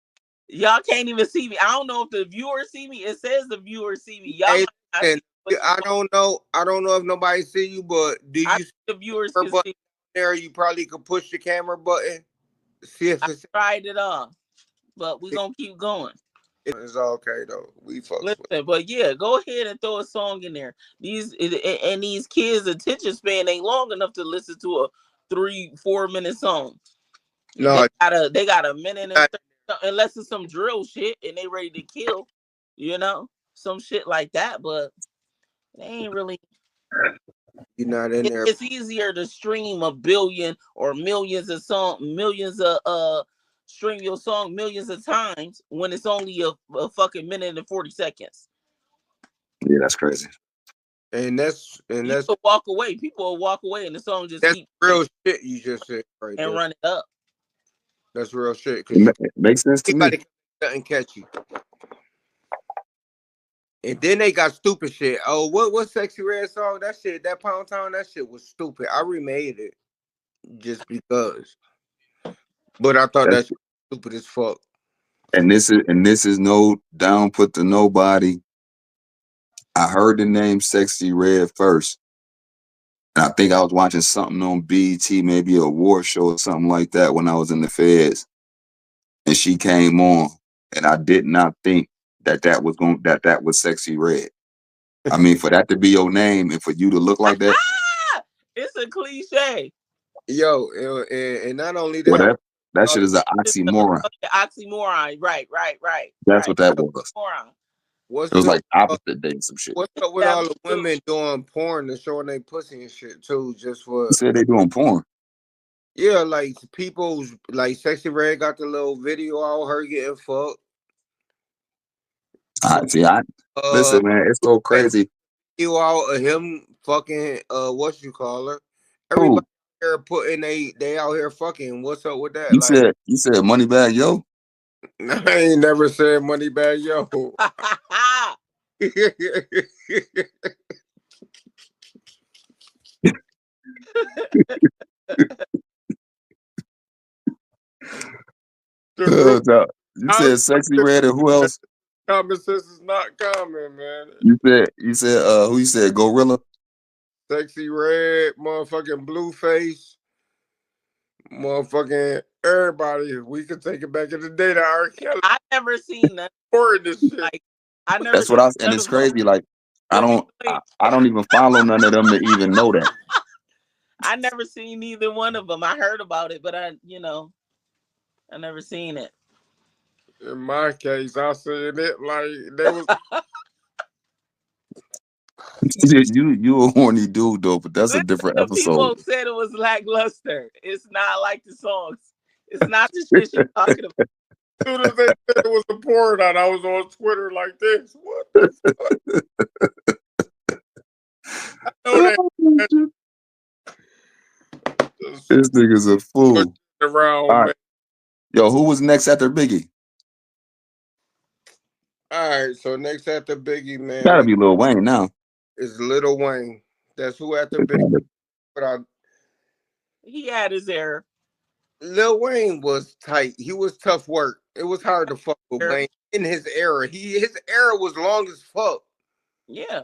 [SPEAKER 6] Y'all can't even see me. I don't know if the viewers see me. It says the viewers see me. Y'all.
[SPEAKER 3] Hey, I don't know. I don't know if nobody see you, but do you see
[SPEAKER 6] the viewers can see
[SPEAKER 3] there? You probably could push the camera button. See if it's
[SPEAKER 6] tried it off, but we gonna keep going.
[SPEAKER 3] It's okay though. We fuck.
[SPEAKER 6] Listen, but yeah, go ahead and throw a song in there. These kids' attention span ain't long enough to listen to a 3-4 minute song.
[SPEAKER 3] No,
[SPEAKER 6] they got a minute and 30, unless it's some drill shit and they ready to kill, some shit like that. But they ain't really.
[SPEAKER 3] You're not in there.
[SPEAKER 6] It's easier to stream 1 billion or millions of stream your song millions of times when it's only a fucking minute and 40 seconds.
[SPEAKER 4] Yeah, that's crazy.
[SPEAKER 3] And that's
[SPEAKER 6] walk away. People will walk away and the song just
[SPEAKER 3] that's real shit you just said right
[SPEAKER 6] and
[SPEAKER 3] there.
[SPEAKER 6] run it up.
[SPEAKER 3] That's real shit.
[SPEAKER 4] It makes sense to me.
[SPEAKER 3] Something catchy. And then they got stupid shit. Oh, what Sexy Red song? That shit, that Pound Town, that shit was stupid. I remade it. just because. But I thought
[SPEAKER 4] That's,
[SPEAKER 3] that shit was stupid as fuck.
[SPEAKER 4] and this is no down put to nobody. I heard the name Sexy Red first. And I think I was watching something on BET, maybe a award show or something like that when I was in the feds. And she came on, and I did not think that was Sexy Red. I mean, for that to be your name and for you to look like that.
[SPEAKER 6] It's a cliche.
[SPEAKER 3] Yo, and not only
[SPEAKER 4] Well,
[SPEAKER 3] that,
[SPEAKER 4] that shit is an oxymoron.
[SPEAKER 6] Oxymoron. Right.
[SPEAKER 4] That's what that was.
[SPEAKER 6] Oxymoron.
[SPEAKER 4] It was like opposite day some shit.
[SPEAKER 3] What's up with all the women doing porn and showing their pussy and shit too? Just for
[SPEAKER 4] You said they doing porn.
[SPEAKER 3] Yeah, like people like Sexy Red got the little video out her getting fucked.
[SPEAKER 4] Listen, man, it's so crazy.
[SPEAKER 3] You out of him fucking what you call her? Everybody here putting they out here fucking. What's up with that?
[SPEAKER 4] You said Moneybag Yo?
[SPEAKER 3] I ain't never said Moneybag Yo.
[SPEAKER 4] You said Sexy Red and who else?
[SPEAKER 3] Common sense is not common, man.
[SPEAKER 4] You said who you said Gorilla?
[SPEAKER 3] Sexy Red, motherfucking Blueface, motherfucking everybody. We could take it back in the day to R. Kelly.
[SPEAKER 6] I never seen that.
[SPEAKER 3] This shit.
[SPEAKER 6] Like, I never.
[SPEAKER 4] That's what I was, and it's crazy. Like I don't even follow none of them to even know that.
[SPEAKER 6] I never seen either one of them. I heard about it, but I never seen it.
[SPEAKER 3] In my case, I seen it like there was.
[SPEAKER 4] You a horny dude though, but that's a different episode.
[SPEAKER 6] People said it was lackluster. It's not like the songs. It's not the shit you're talking about.
[SPEAKER 3] As soon as they said it was a porn out, I was on Twitter like this. What the fuck? I know that.
[SPEAKER 4] This nigga's a fool.
[SPEAKER 3] Around,
[SPEAKER 4] all right. Yo, who was next after Biggie?
[SPEAKER 3] All right, so next after Biggie, man,
[SPEAKER 4] Gotta be Lil Wayne now.
[SPEAKER 3] It's Lil Wayne. That's who after Biggie. But
[SPEAKER 6] he had his error.
[SPEAKER 3] Lil Wayne was tight. He was tough work. It was hard to fuck with Wayne in his era. His era was long as fuck.
[SPEAKER 6] Yeah.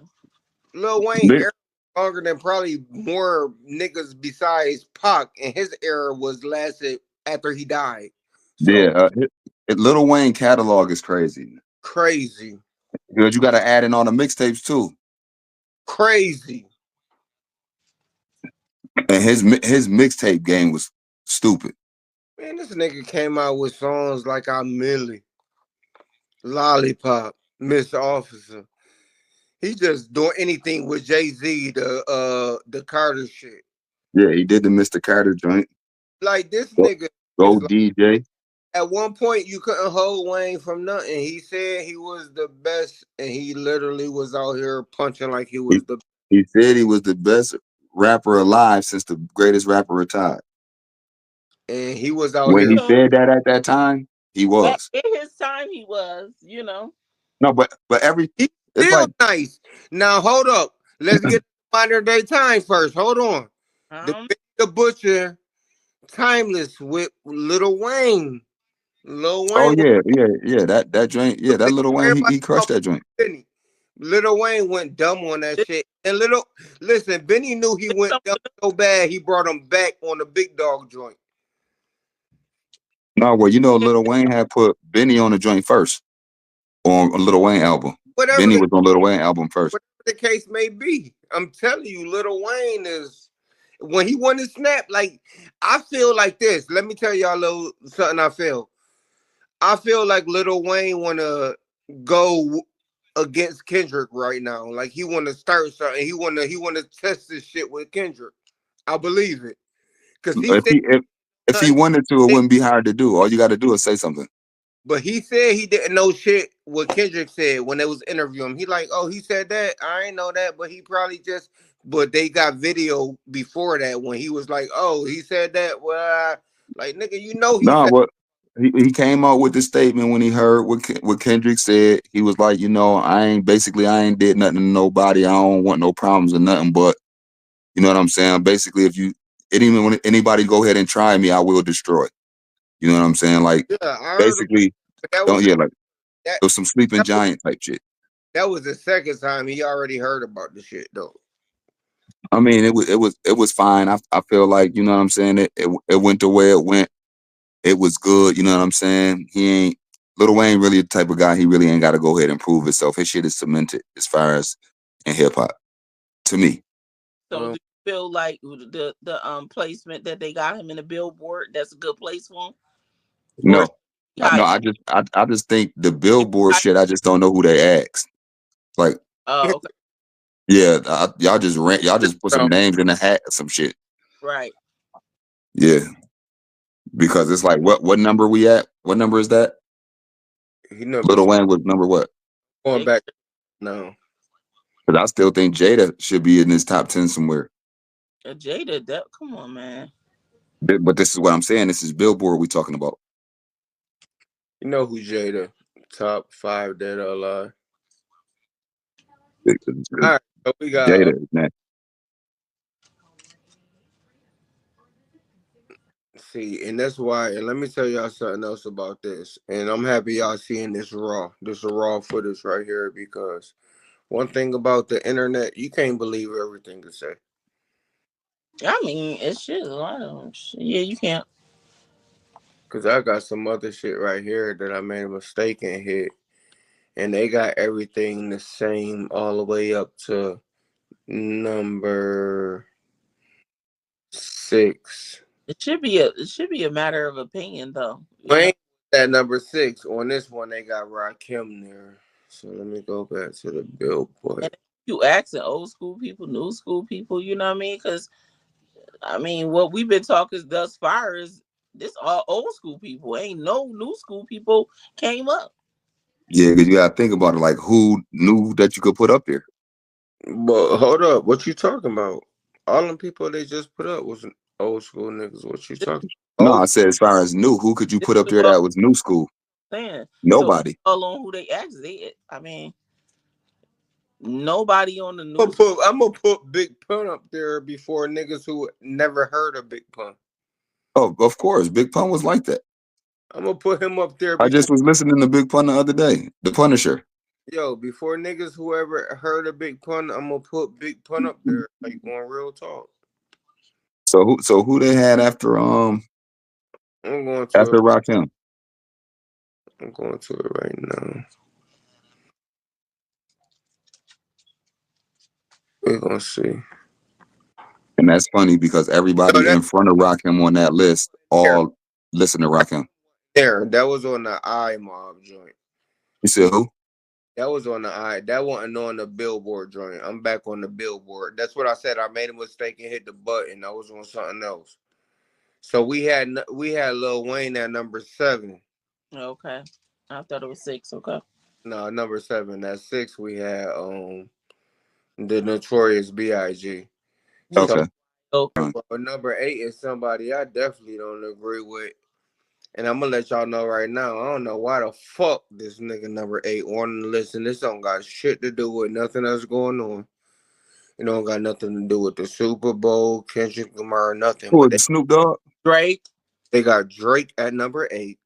[SPEAKER 3] Lil Wayne era longer than probably more niggas besides Pac, and his era was lasted after he died. So,
[SPEAKER 4] yeah, Lil Wayne catalog is crazy.
[SPEAKER 3] Crazy.
[SPEAKER 4] Good, you got to add in on the mixtapes too.
[SPEAKER 3] Crazy.
[SPEAKER 4] And his mixtape game was stupid.
[SPEAKER 3] Man, this nigga came out with songs like I'm Millie, Lollipop, Miss Officer. He just doing anything with Jay-Z, the Carter shit.
[SPEAKER 4] Yeah, he did the Mr. Carter joint.
[SPEAKER 3] Like this nigga.
[SPEAKER 4] Go DJ.
[SPEAKER 3] At one point, you couldn't hold Wayne from nothing. He said he was the best, and he literally was out here punching like he was the.
[SPEAKER 4] He said he was the best rapper alive since the greatest rapper retired.
[SPEAKER 3] And he was out
[SPEAKER 4] when
[SPEAKER 3] here.
[SPEAKER 4] He said that at that time, he was.
[SPEAKER 6] In his time, he was,
[SPEAKER 4] No, but
[SPEAKER 3] he's still nice. Now, hold up. Let's get to modern day time first. Hold on. The Butcher, Timeless with Lil Wayne. Lil Wayne.
[SPEAKER 4] Oh yeah. That joint. Yeah, that Lil Wayne. He crushed that joint.
[SPEAKER 3] Lil Wayne went dumb on that shit. And listen, Benny knew he went dumb so bad he brought him back on the Big Dog joint.
[SPEAKER 4] No, well, Lil Wayne had put Benny on the joint first on a Lil Wayne album. Benny was on Lil Wayne album first.
[SPEAKER 3] Whatever the case may be, I'm telling you, Lil Wayne is. When he won his snap, like I feel like this. Let me tell y'all a little something I feel. I feel like Lil Wayne wanna go against Kendrick right now. Like he wanna start something. He wanna test this shit with Kendrick. I believe it. Because
[SPEAKER 4] if he wanted to, it wouldn't be hard to do. All you gotta do is say something.
[SPEAKER 3] But he said he didn't know shit what Kendrick said when they was interviewing him. He like, oh, he said that. I ain't know that, but he probably just. But they got video before that when he was like, "Oh, he said that." Well, like nigga,
[SPEAKER 4] he came out with the statement when he heard what Kendrick said. He was like, I ain't did nothing to nobody. I don't want no problems or nothing. But you know what I'm saying? Basically, if you even when anybody go ahead and try me, I will destroy. You know what I'm saying? Like
[SPEAKER 3] Yeah, I heard
[SPEAKER 4] basically,
[SPEAKER 3] that
[SPEAKER 4] don't
[SPEAKER 3] was
[SPEAKER 4] like
[SPEAKER 3] that,
[SPEAKER 4] it was some sleeping
[SPEAKER 3] that was
[SPEAKER 4] giant type shit.
[SPEAKER 3] that was the second time he already heard about the shit though.
[SPEAKER 4] I mean, it was fine. I feel like, you know what I'm saying, it went the way it went. It was good, you know what I'm saying? He ain't Lil Wayne really the type of guy, he really ain't got to go ahead and prove himself. His shit is cemented as far as in hip hop, to me.
[SPEAKER 6] So do you feel like the placement that they got him in the Billboard, that's a good place for him? Or
[SPEAKER 4] No, no, I just think the Billboard shit. I just don't know who they asked. Like,
[SPEAKER 6] oh, okay.
[SPEAKER 4] yeah, y'all just put some names in the hat or some shit.
[SPEAKER 6] Right.
[SPEAKER 4] Yeah, because it's like, what number we at? What number is that? Lil Wayne was number what?
[SPEAKER 3] Going back, no.
[SPEAKER 4] Because I still think Jada should be in this top 10 somewhere.
[SPEAKER 6] Jada, come on, man.
[SPEAKER 4] But this is what I'm saying. This is Billboard we talking about.
[SPEAKER 3] You know who Jada? Top 5 dead or alive.
[SPEAKER 4] All
[SPEAKER 3] right, so we got
[SPEAKER 4] Jada, man.
[SPEAKER 3] See, and that's why, and let me tell y'all something else about this. And I'm happy y'all seeing this raw footage right here, because one thing about the internet, you can't believe everything it say.
[SPEAKER 6] I mean, it's shit. Yeah, you can't.
[SPEAKER 3] Because I got some other shit right here that I made a mistake and hit. And they got everything the same all the way up to number 6.
[SPEAKER 6] It should be a matter of opinion, though.
[SPEAKER 3] Wayne at number 6. On this one, they got Rakim there. So let me go back to the Billboard.
[SPEAKER 6] And you asking old school people, new school people, you know what I mean? Because I mean, what we've been talking thus far is this all old school people. Ain't no new school people came up.
[SPEAKER 4] Yeah, because you gotta think about it. Like, who knew that you could put up there?
[SPEAKER 3] But hold up, what you talking about? All them people they just put up was old school niggas. What you talking about?
[SPEAKER 4] No, I said as far as new, who could you put up there that was new school?
[SPEAKER 6] Saying
[SPEAKER 4] Nobody.
[SPEAKER 6] So all on who they asked. I mean, nobody on the news.
[SPEAKER 3] I'm gonna put Big Pun up there before niggas who never heard of Big Pun.
[SPEAKER 4] Oh, of course, Big Pun was like that.
[SPEAKER 3] I'm gonna put him up there.
[SPEAKER 4] I just was listening to Big Pun the other day, The Punisher.
[SPEAKER 3] Yo, before niggas who ever heard of Big Pun, I'm gonna put Big Pun up there, like on Real Talk.
[SPEAKER 4] So who they had after
[SPEAKER 3] I'm going to
[SPEAKER 4] after Rakim?
[SPEAKER 3] I'm going to it right now. We're gonna see.
[SPEAKER 4] And that's funny because everybody in front of Rakim on that list all listen to Rakim.
[SPEAKER 3] There, that was on the iMob joint.
[SPEAKER 4] You said who?
[SPEAKER 3] That was on the that wasn't on the Billboard joint. I'm back on the Billboard. That's what I said. I made a mistake and hit the button. I was on something else. So we had Lil Wayne at number 7.
[SPEAKER 6] Okay, I thought it was 6. Okay.
[SPEAKER 3] No, number 7. At 6 we had the Notorious B.I.G.
[SPEAKER 4] Okay.
[SPEAKER 3] So number 8 is somebody I definitely don't agree with. And I'm gonna let y'all know right now, I don't know why the fuck this nigga number 8 on the list, and this don't got shit to do with nothing that's going on. It don't got nothing to do with the Super Bowl, Kendrick Lamar, nothing.
[SPEAKER 4] Who, Snoop Dogg?
[SPEAKER 6] Drake.
[SPEAKER 3] They got Drake at number 8.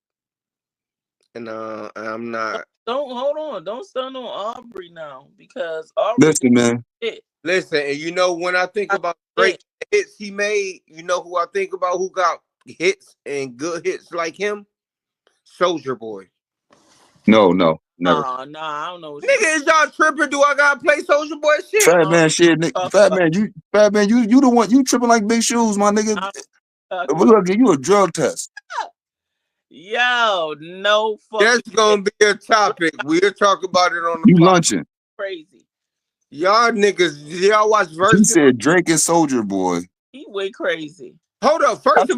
[SPEAKER 3] And I'm not.
[SPEAKER 6] Don't hold on. Don't stun on Aubrey now, because Aubrey.
[SPEAKER 4] Listen, man.
[SPEAKER 3] Listen, and you know when I think about Drake hits he made, you know who I think about who got hits and good hits like him? Soulja Boy.
[SPEAKER 4] No, never.
[SPEAKER 6] Nah, I don't know.
[SPEAKER 3] Nigga, is y'all tripping? Do I gotta play Soulja Boy shit?
[SPEAKER 4] Fat man shit, nigga. Fat man, you the one, you tripping like Big Shoes, my nigga. We're gonna give you a drug test.
[SPEAKER 6] Yo, no fucking.
[SPEAKER 3] That's gonna be a topic. We'll talk about it on the
[SPEAKER 4] You lunching.
[SPEAKER 6] Crazy.
[SPEAKER 3] Y'all niggas, y'all watch Versus?
[SPEAKER 4] He said Drake and Soulja Boy.
[SPEAKER 6] He went crazy.
[SPEAKER 3] Hold up. First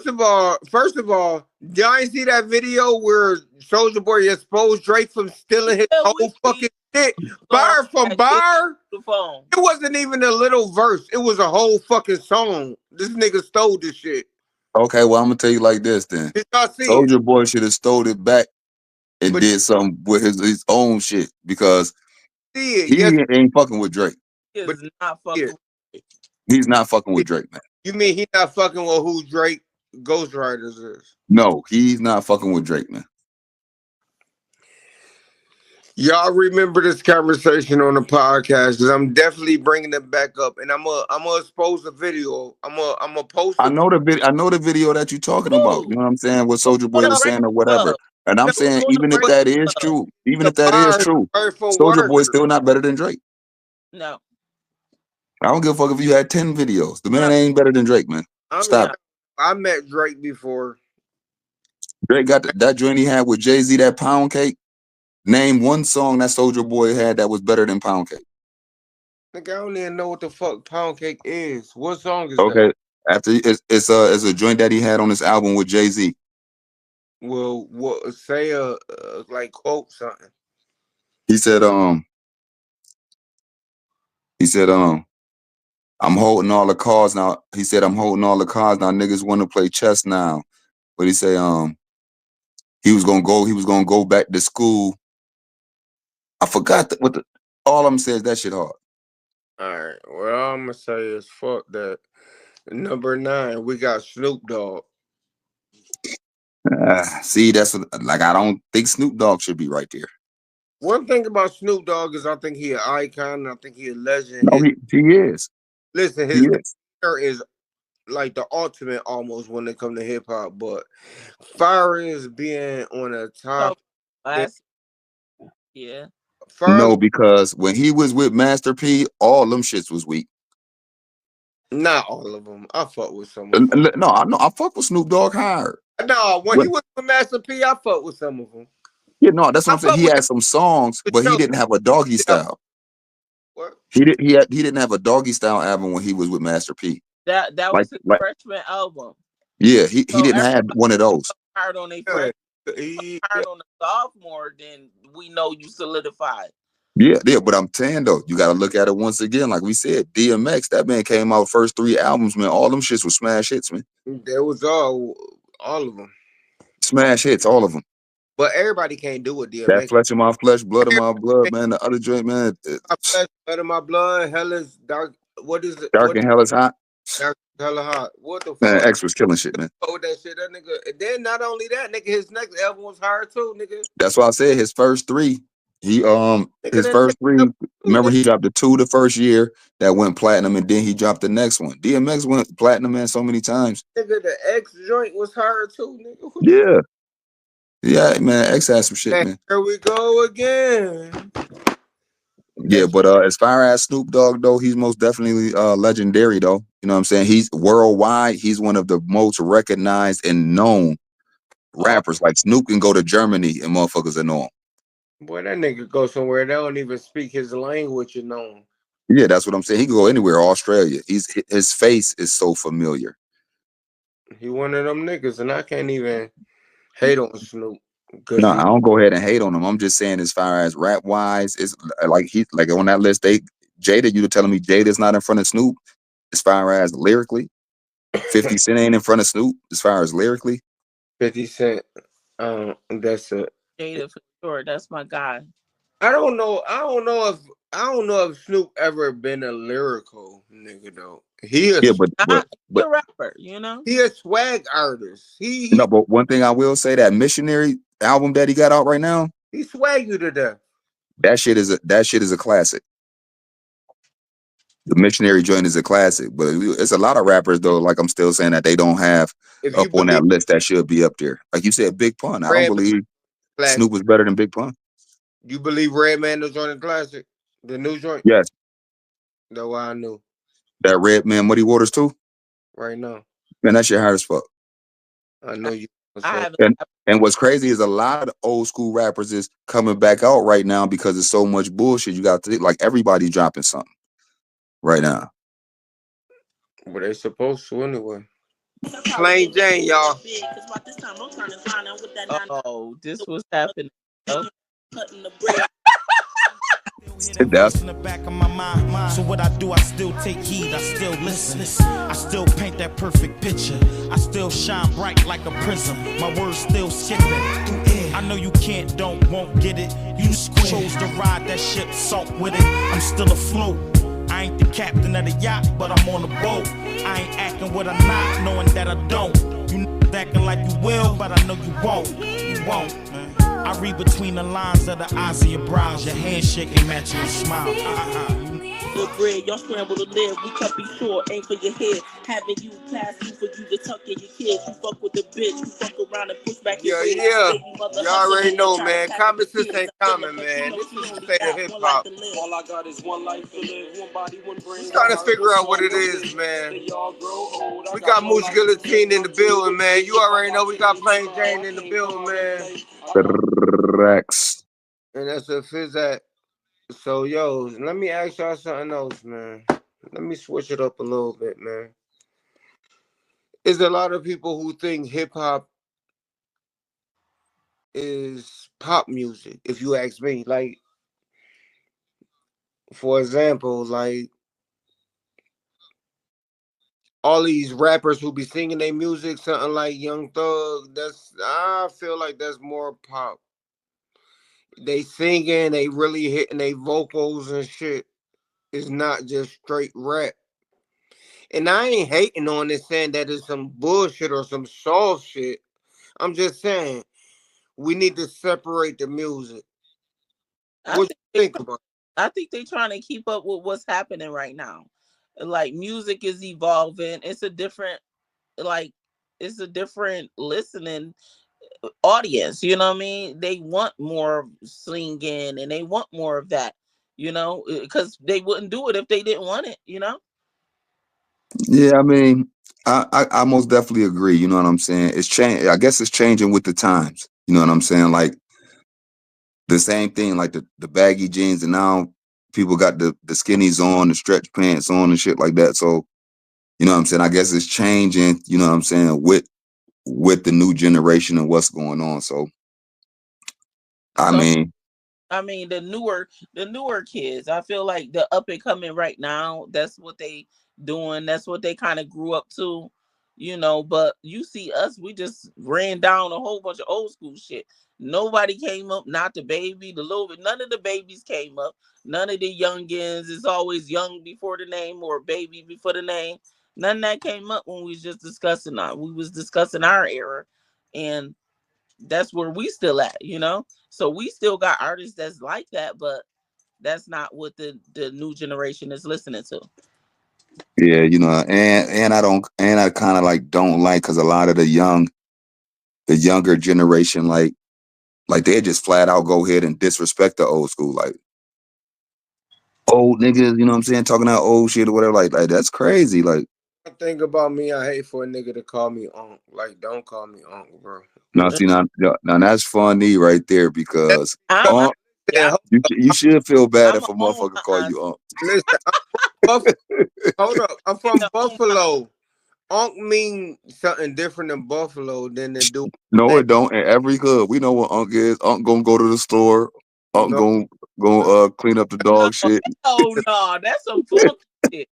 [SPEAKER 3] of all, y'all ain't see that video where Soulja Boy exposed Drake from stealing his whole fucking shit bar from bar? It wasn't even a little verse. It was a whole fucking song. This nigga stole this shit.
[SPEAKER 4] Okay, well, I'm gonna tell you like this then.
[SPEAKER 3] Did y'all see
[SPEAKER 4] Soulja Boy should have stole it back and did something with his own shit, because he ain't fucking with Drake.
[SPEAKER 6] He is not fucking with Drake.
[SPEAKER 4] He's not fucking with Drake, man.
[SPEAKER 3] You mean he not fucking with who Drake Ghostwriters is?
[SPEAKER 4] No, he's not fucking with Drake, man.
[SPEAKER 3] Y'all remember this conversation on the podcast? Because I'm definitely bringing it back up, and I'm gonna expose the video. I'm gonna post.
[SPEAKER 4] I know the video that you're talking about. You know what I'm saying? What Soulja Boy was saying or whatever. And I'm saying, even if that is true, Soulja Boy is still not better than Drake.
[SPEAKER 6] No.
[SPEAKER 4] I don't give a fuck if you had 10 videos. The man ain't better than Drake, man. Stop it.
[SPEAKER 3] I met Drake before.
[SPEAKER 4] Drake got that joint he had with Jay-Z, that Pound Cake. Name one song that Soulja Boy had that was better than Pound Cake.
[SPEAKER 3] Nigga, I don't even know what the fuck Pound Cake is. What song is
[SPEAKER 4] Okay.
[SPEAKER 3] that?
[SPEAKER 4] After it's a joint that he had on his album with Jay-Z.
[SPEAKER 3] Well, what say like quote something.
[SPEAKER 4] He said I'm holding all the cards now. He said I'm holding all the cards now. Niggas want to play chess now. But he say he was gonna go back to school. I forgot all I'm saying is that shit hard.
[SPEAKER 3] All right. Well, all I'm gonna say is fuck that. Number 9, we got Snoop Dogg.
[SPEAKER 4] See, that's like I don't think Snoop Dogg should be right there.
[SPEAKER 3] One thing about Snoop Dogg is I think he an icon. I think he a legend.
[SPEAKER 4] No, he is.
[SPEAKER 3] Listen, his career is like the ultimate almost when it comes to hip hop. But far as being on the top,
[SPEAKER 6] yeah.
[SPEAKER 4] No, because when he was with Master P, all them shits was weak.
[SPEAKER 3] Not all of them. I fuck with some of them.
[SPEAKER 4] No, I fuck with Snoop Dogg hard.
[SPEAKER 3] No, when he was with Master P, I fuck with some of them.
[SPEAKER 4] Yeah, no, that's what I'm saying. He had some songs, but he didn't have a doggy style.
[SPEAKER 3] What?
[SPEAKER 4] He didn't have a doggy style album when he was with Master P.
[SPEAKER 6] That was his freshman album.
[SPEAKER 4] Yeah, he didn't have one of those.
[SPEAKER 6] Hard on a freshman. Hard on the sophomore, then we know you solidified.
[SPEAKER 4] Yeah, but I'm saying though, you got to look at it once again. Like we said, DMX, that man came out first 3 albums, man. All them shits were smash hits, man.
[SPEAKER 3] There was all of them.
[SPEAKER 4] Smash hits, all of them.
[SPEAKER 3] But everybody can't do it, DMX.
[SPEAKER 4] That Flesh of My Flesh, Blood of My Blood, man. The other joint, man.
[SPEAKER 3] Flesh, Blood of My Blood, Hell is Dark. What is it?
[SPEAKER 4] Dark and Hell is Hot.
[SPEAKER 3] Dark and Hell is Hot. What the fuck?
[SPEAKER 4] Man, X was killing shit, man.
[SPEAKER 3] Oh, that shit, that nigga. And then not only that, nigga, his next album was hard too, nigga.
[SPEAKER 4] That's why I said his first 3. His first 3. Remember, he dropped the 2 the first year that went platinum, and then he dropped the next one. DMX went platinum, man, so many times.
[SPEAKER 3] Nigga, the X joint was hard too, nigga.
[SPEAKER 4] Yeah. Yeah, man, X had some shit, man.
[SPEAKER 3] Here we go again.
[SPEAKER 4] Yeah, but as far as Snoop Dogg, though, he's most definitely legendary, though. You know what I'm saying? He's worldwide. He's one of the most recognized and known rappers. Like Snoop can go to Germany and motherfuckers are know him.
[SPEAKER 3] Boy, that nigga go somewhere they don't even speak his language, you know.
[SPEAKER 4] Yeah, that's what I'm saying. He can go anywhere, Australia. His face is so familiar.
[SPEAKER 3] He one of them niggas, and I can't even hate on Snoop.
[SPEAKER 4] No, I don't go ahead and hate on him. I'm just saying, as far as rap wise, it's like he like on that list. Jada, you were telling me Jada's not in front of Snoop. As far as lyrically, 50 Cent ain't in front of Snoop. As far as lyrically,
[SPEAKER 3] 50 Cent, that's it.
[SPEAKER 6] Jada for sure. That's my guy.
[SPEAKER 3] I don't know if Snoop ever been a lyrical nigga though. He is
[SPEAKER 6] but a rapper, you know.
[SPEAKER 3] He a swag artist.
[SPEAKER 4] But one thing I will say, that Missionary album that he got out right now,
[SPEAKER 3] he swag you to death.
[SPEAKER 4] That shit is a classic. The Missionary joint is a classic, but it's a lot of rappers though. Like I'm still saying that they don't have up on that list that should be up there. Like you said, Big Pun. I don't believe Snoop was better than Big Pun.
[SPEAKER 3] You believe Redman is joint a classic? The new joint?
[SPEAKER 4] Yes.
[SPEAKER 3] That's why I knew.
[SPEAKER 4] That Redman Muddy Waters too?
[SPEAKER 3] Right now.
[SPEAKER 4] Man, that shit hard as fuck.
[SPEAKER 3] I know you.
[SPEAKER 4] And what's crazy is a lot of old school rappers is coming back out right now because there's so much bullshit. You got to like everybody dropping something right now.
[SPEAKER 3] But they supposed to anyway. Plain Jane, y'all.
[SPEAKER 6] This was happening.
[SPEAKER 4] It does.
[SPEAKER 9] In the back of my mind. So what I do, I still take heed, I still listen. I still paint that perfect picture. I still shine bright like a prism. My words still skipping through air. I know you can't, won't get it. You chose to ride that ship, salt with it. I'm still afloat. I I ain't the captain of the yacht, but I'm on the boat. I ain't acting what I'm not, knowing that I don't. You acting like you will, but I know you won't. You won't, man. I read between the lines of the eyes of your brows. Your handshake ain't matching your smile.
[SPEAKER 6] Good bread, y'all scramble to live. We cut be short, ain't for your head. Having you class you for you to tuck in your kids. You fuck with the bitch, you fuck around and push back your head.
[SPEAKER 3] You already know, man. Common sense ain't common, man. This is the state of hip hop.
[SPEAKER 7] All I got is one life to live, one body, one brain.
[SPEAKER 3] Just trying to figure out what it is, man. We got Moose Guillotine in the building, man. You already know we got Plain Jane in the building, man.
[SPEAKER 4] Rex.
[SPEAKER 3] And that's a Fizzat. So, yo, let me ask y'all something else, man. Let me switch it up a little bit, man. There's a lot of people who think hip-hop is pop music, if you ask me. Like, for example, like, all these rappers who be singing their music, something like Young Thug, I feel like that's more pop. They singing, they really hitting their vocals and shit. It's not just straight rap. And I ain't hating on it saying that it's some bullshit or some soft shit. I'm just saying we need to separate the music. What you think about it?
[SPEAKER 6] I think they trying to keep up with what's happening right now. Like music is evolving. It's a different listening audience. You know what I mean? They want more singing and they want more of that. You know, because they wouldn't do it if they didn't want it. You know.
[SPEAKER 4] Yeah, I mean, I most definitely agree. You know what I'm saying? It's change. I guess it's changing with the times. You know what I'm saying? Like the same thing, like the baggy jeans, and now people got the skinnies on, the stretch pants on, and shit like that. So, you know what I'm saying? I guess it's changing. You know what I'm saying? With the new generation and what's going on. So, I mean,
[SPEAKER 6] the newer kids, I feel like the up and coming right now, that's what they doing. That's what they kind of grew up to, you know. But you see us, we just ran down a whole bunch of old school shit. Nobody came up, not the baby, the little bit. None of the babies came up. None of the youngins. It's always young before the name or baby before the name. None of that came up when we was just discussing that. We was discussing our era, and that's where we still at, you know. So we still got artists that's like that, but that's not what the new generation is listening to.
[SPEAKER 4] yeah, you know, and I kind of like don't like because a lot of the younger generation, like they just flat out go ahead and disrespect the old school, like old niggas, you know what I'm saying, talking that old shit or whatever, like that's crazy. Like,
[SPEAKER 3] Think about me, I hate for a nigga to call me Unc. Like, don't call me Unc, bro.
[SPEAKER 4] now see, now that's funny right there because
[SPEAKER 6] I'm, yeah,
[SPEAKER 4] you should feel bad
[SPEAKER 6] I'm
[SPEAKER 4] if a motherfucker call you Unc.
[SPEAKER 3] Listen, hold up, I'm from Buffalo. Unc mean something different in Buffalo than they do.
[SPEAKER 4] No, it don't. In every hood, we know what Unc is. Unc gonna go to the store. Unc
[SPEAKER 3] No.
[SPEAKER 4] gonna clean up the dog shit.
[SPEAKER 6] Oh no, that's some funky shit.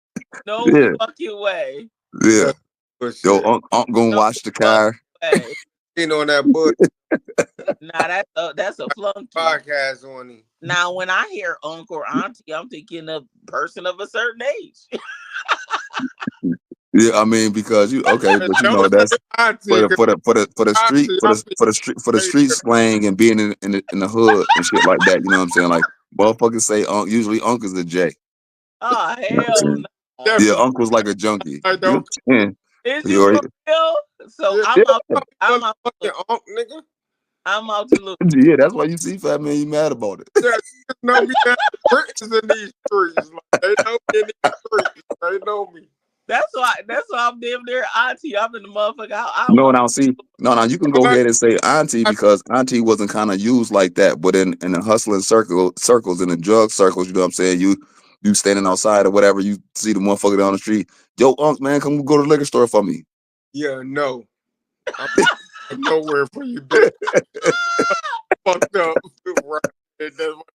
[SPEAKER 6] No
[SPEAKER 4] Yeah.
[SPEAKER 6] fucking way.
[SPEAKER 4] Yeah.
[SPEAKER 3] Bullshit.
[SPEAKER 4] Yo, Unc gonna
[SPEAKER 6] No
[SPEAKER 4] wash the car.
[SPEAKER 6] way.
[SPEAKER 3] You know that bush
[SPEAKER 6] Nah, that's a flunky.
[SPEAKER 3] podcast on him.
[SPEAKER 6] Now, when I hear uncle or auntie, I'm thinking of person of a certain age.
[SPEAKER 4] Yeah, I mean because but you know that's for the street slang and being in the hood and shit like that. You know what I'm saying? Like motherfuckers say Unc. Usually Unc is a J.
[SPEAKER 6] Oh hell no!
[SPEAKER 4] Yeah, Unc was like a junkie.
[SPEAKER 3] I don't.
[SPEAKER 4] You know
[SPEAKER 6] Is you for real? So I'm out.
[SPEAKER 3] Unc, nigga.
[SPEAKER 6] I'm out to look.
[SPEAKER 4] Yeah, that's why you see Fat Man, you mad about it.
[SPEAKER 3] Yeah, know me that Brits in these streets. Like, they know me in these streets. They know me.
[SPEAKER 6] That's why I'm damn near auntie. I'm in the motherfucker.
[SPEAKER 4] No, you can go ahead and say auntie because auntie wasn't kind of used like that. But in the hustling circles, in the drug circles, you know what I'm saying? You standing outside or whatever, you see the motherfucker down the street. Yo, Unc, man, come go to the liquor store for me.
[SPEAKER 3] Yeah, no. I'm nowhere for you, bitch. Fucked up. Right.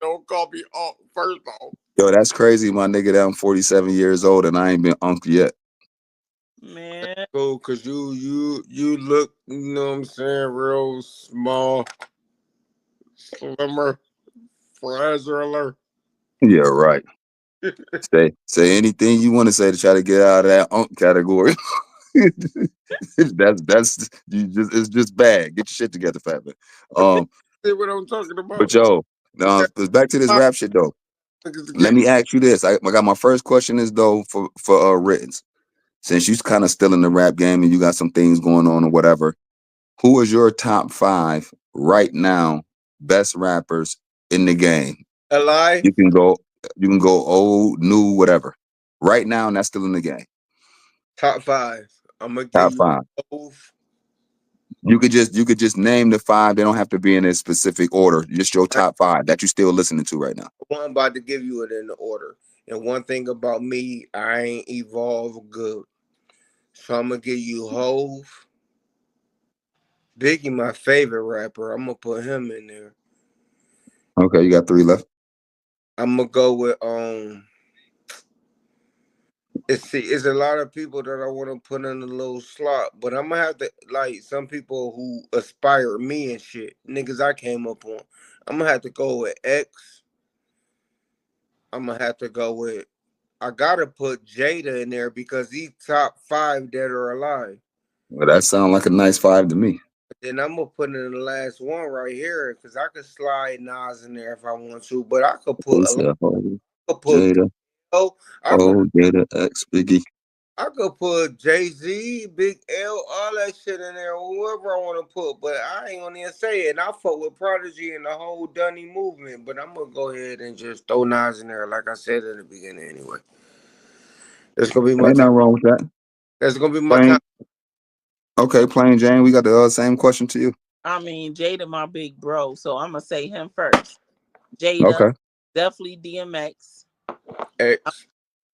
[SPEAKER 3] Don't call me Unc, first off.
[SPEAKER 4] Yo, that's crazy, my nigga. That I'm 47 years old and I ain't been Unc yet.
[SPEAKER 6] Man.
[SPEAKER 3] Cool, cause you look, you know what I'm saying, real small, slimmer, fragile.
[SPEAKER 4] Yeah, right. Say anything you want to say to try to get out of that category. that's you just it's just bad. Get your shit together, Fat Man.
[SPEAKER 3] See what I'm talking about?
[SPEAKER 4] But yo, back to this rap shit though. Let me ask you this. I got my first question is though for Rittens. Since you kind of still in the rap game and you got some things going on or whatever, who is your top 5 right now best rappers in the game?
[SPEAKER 3] Eli?
[SPEAKER 4] You can go old, new, whatever. Right now, and that's still in the game.
[SPEAKER 3] Top 5. I'm gonna
[SPEAKER 4] Top
[SPEAKER 3] give
[SPEAKER 4] 5.
[SPEAKER 3] you
[SPEAKER 4] You could just name the 5. They don't have to be in a specific order. Just your top 5 that you still listening to right now.
[SPEAKER 3] I'm about to give you it in the order. And one thing about me, I ain't evolved good. So I'm gonna give you Hove. Biggie, my favorite rapper. I'm gonna put him in there.
[SPEAKER 4] Okay, you got 3 left.
[SPEAKER 3] I'm gonna go with it's a lot of people that I want to put in a little slot, but I'm gonna have to like some people who aspire me and shit, niggas I came up on. I'm gonna have to go with X. I'm gonna have to go with. I gotta put Jada in there because he's top 5 dead or alive.
[SPEAKER 4] Well, that sounds like a nice 5 to me.
[SPEAKER 3] Then I'm gonna put in the last one right here because I could slide Nas in there if I want to, but I could put
[SPEAKER 4] Jada. Jada, X, Biggie.
[SPEAKER 3] I could put Jay-Z, Big L, all that shit in there, whoever I want to put, but I ain't gonna even say it. And I fuck with Prodigy and the whole Dunny movement, but I'm gonna go ahead and just throw Nas in there, like I said in the beginning anyway. That's gonna be my
[SPEAKER 4] Ain't nothing wrong with that.
[SPEAKER 3] That's gonna be my time.
[SPEAKER 4] Okay, Plain Jane, we got the same question to you.
[SPEAKER 6] I mean, Jada, my big bro, so I'm gonna say him first. Jada, okay. Definitely DMX.
[SPEAKER 3] X.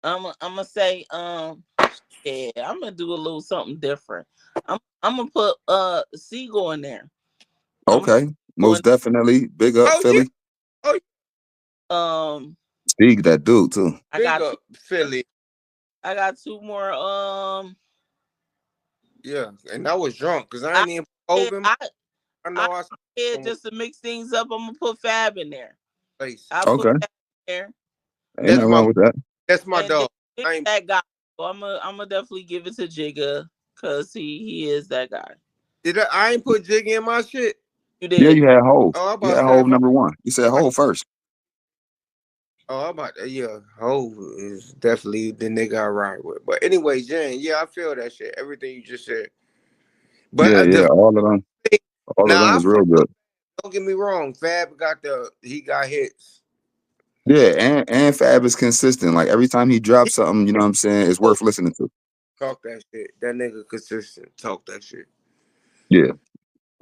[SPEAKER 6] I'm gonna say yeah, I'm gonna do a little something different. I'm gonna put Seagull in there.
[SPEAKER 4] Okay, most definitely. Big up Philly.
[SPEAKER 3] Yeah.
[SPEAKER 4] Speak that dude too.
[SPEAKER 3] Big up Philly.
[SPEAKER 6] I got 2 more.
[SPEAKER 3] Yeah, and I was drunk because I ain't even open.
[SPEAKER 6] I know I said just to mix things up. I'm gonna put Fab in there.
[SPEAKER 4] Okay.
[SPEAKER 6] Put Fab in there.
[SPEAKER 4] Ain't nothing wrong with that.
[SPEAKER 3] That's my dog.
[SPEAKER 6] That guy. So I'm gonna definitely give it to Jigga because he is that guy.
[SPEAKER 3] I ain't put Jigga in my shit?
[SPEAKER 6] You did.
[SPEAKER 4] Yeah, you had Hove.
[SPEAKER 3] Oh,
[SPEAKER 4] you had Hove number 1. You said Hove first.
[SPEAKER 3] Oh, I'm about that. Yeah, Hove is definitely the nigga I ride with. But anyway, Jen, yeah, I feel that shit. Everything you just said. But
[SPEAKER 4] all of them. All of them was real good.
[SPEAKER 3] Don't get me wrong. Fab got hits.
[SPEAKER 4] Yeah, and Fab is consistent. Like every time he drops something, you know what I'm saying, it's worth listening to.
[SPEAKER 3] Talk that shit. That nigga consistent. Talk that shit.
[SPEAKER 4] Yeah.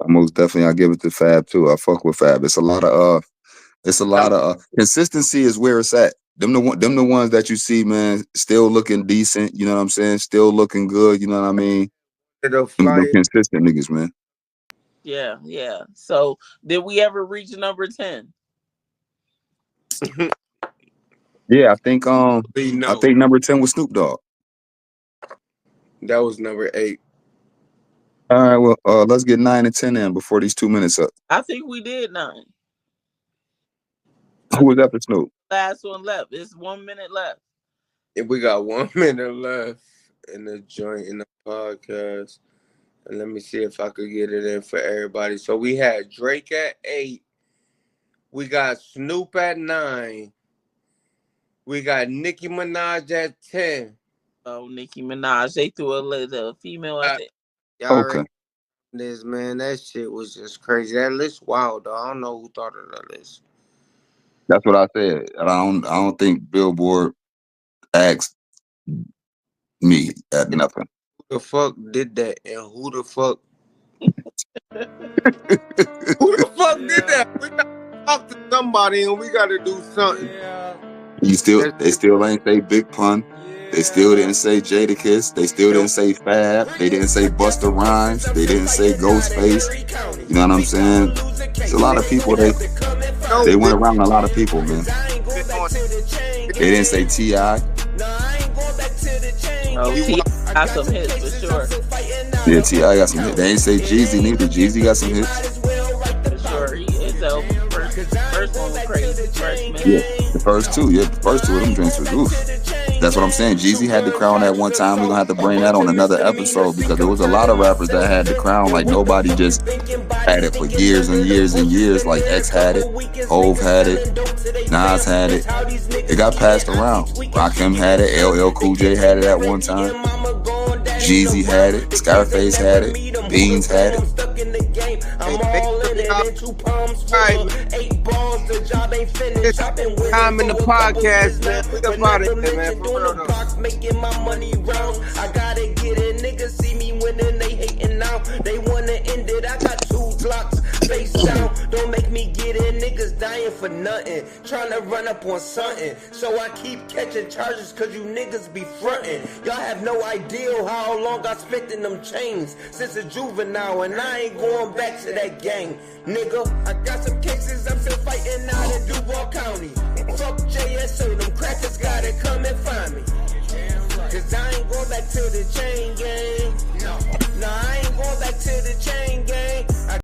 [SPEAKER 4] Most definitely I give it to Fab too. I fuck with Fab. It's a lot of consistency is where it's at. Them the ones that you see, man, still looking decent, you know what I'm saying? Still looking good, you know what I mean? Them consistent niggas, man.
[SPEAKER 6] Yeah. So did we ever reach number 10?
[SPEAKER 4] Yeah, I think number 10 was Snoop Dogg.
[SPEAKER 3] That was number 8.
[SPEAKER 4] All right, well, let's get 9 and 10 in before these 2 minutes up.
[SPEAKER 6] I think we did 9.
[SPEAKER 4] Who was after Snoop?
[SPEAKER 6] Last one left. It's 1 minute left.
[SPEAKER 3] If we got 1 minute left in the joint in the podcast. And let me see if I could get it in for everybody. So we had Drake at 8. We got Snoop at 9. We got Nicki Minaj at 10.
[SPEAKER 6] Oh, Nicki Minaj. They threw a little female at it.
[SPEAKER 3] Y'all already this, man. That shit was just crazy. That list wild, though. I don't know who thought of that list.
[SPEAKER 4] That's what I said. I don't think Billboard asked me at nothing.
[SPEAKER 3] Who the fuck did that? And who the fuck who the fuck did that? We gotta talk to somebody and we gotta do something.
[SPEAKER 4] They still ain't say Big Pun. They still didn't say Jadakiss. They still didn't say Fab. They didn't say Busta Rhymes. They didn't say Ghostface. You know what I'm saying? There's a lot of people they went around a lot of people, man. They didn't say T.I.
[SPEAKER 6] Oh, T.I. got some hits for sure.
[SPEAKER 4] Yeah, T.I. got some hits. They ain't say Jeezy neither. Jeezy got some hits.
[SPEAKER 6] For sure. His first one was crazy.
[SPEAKER 4] Yeah, the first two of them drinks was oof. That's what I'm saying. Jeezy had the crown at one time. We're gonna have to bring that on another episode because there was a lot of rappers that had the crown. Like nobody just had it for years and years and years. Like X had it, Hove had it, Nas had it. It got passed around. Rakim had it, LL Cool J had it at one time. Jeezy had it, Scarface had it, Beans had it.
[SPEAKER 3] It's time in the podcast, man. We got about it, man. For real, though.
[SPEAKER 7] Making my money round. I gotta get it. Niggas see me winning, they hating now. They wanna end it. I got 2 Glocks face down. Don't make me get it. Niggas dying for nothing. Trying to run up on something. So I keep catching charges cause you niggas be frontin'. Y'all have no idea how long I spent in them chains since a juvenile, and I ain't going back to that gang. Nigga, I got some cases I'm still fighting out in Duval County. Fuck JSO, them crackers gotta come and find me. Cause I ain't going back to the chain gang. No, I ain't going back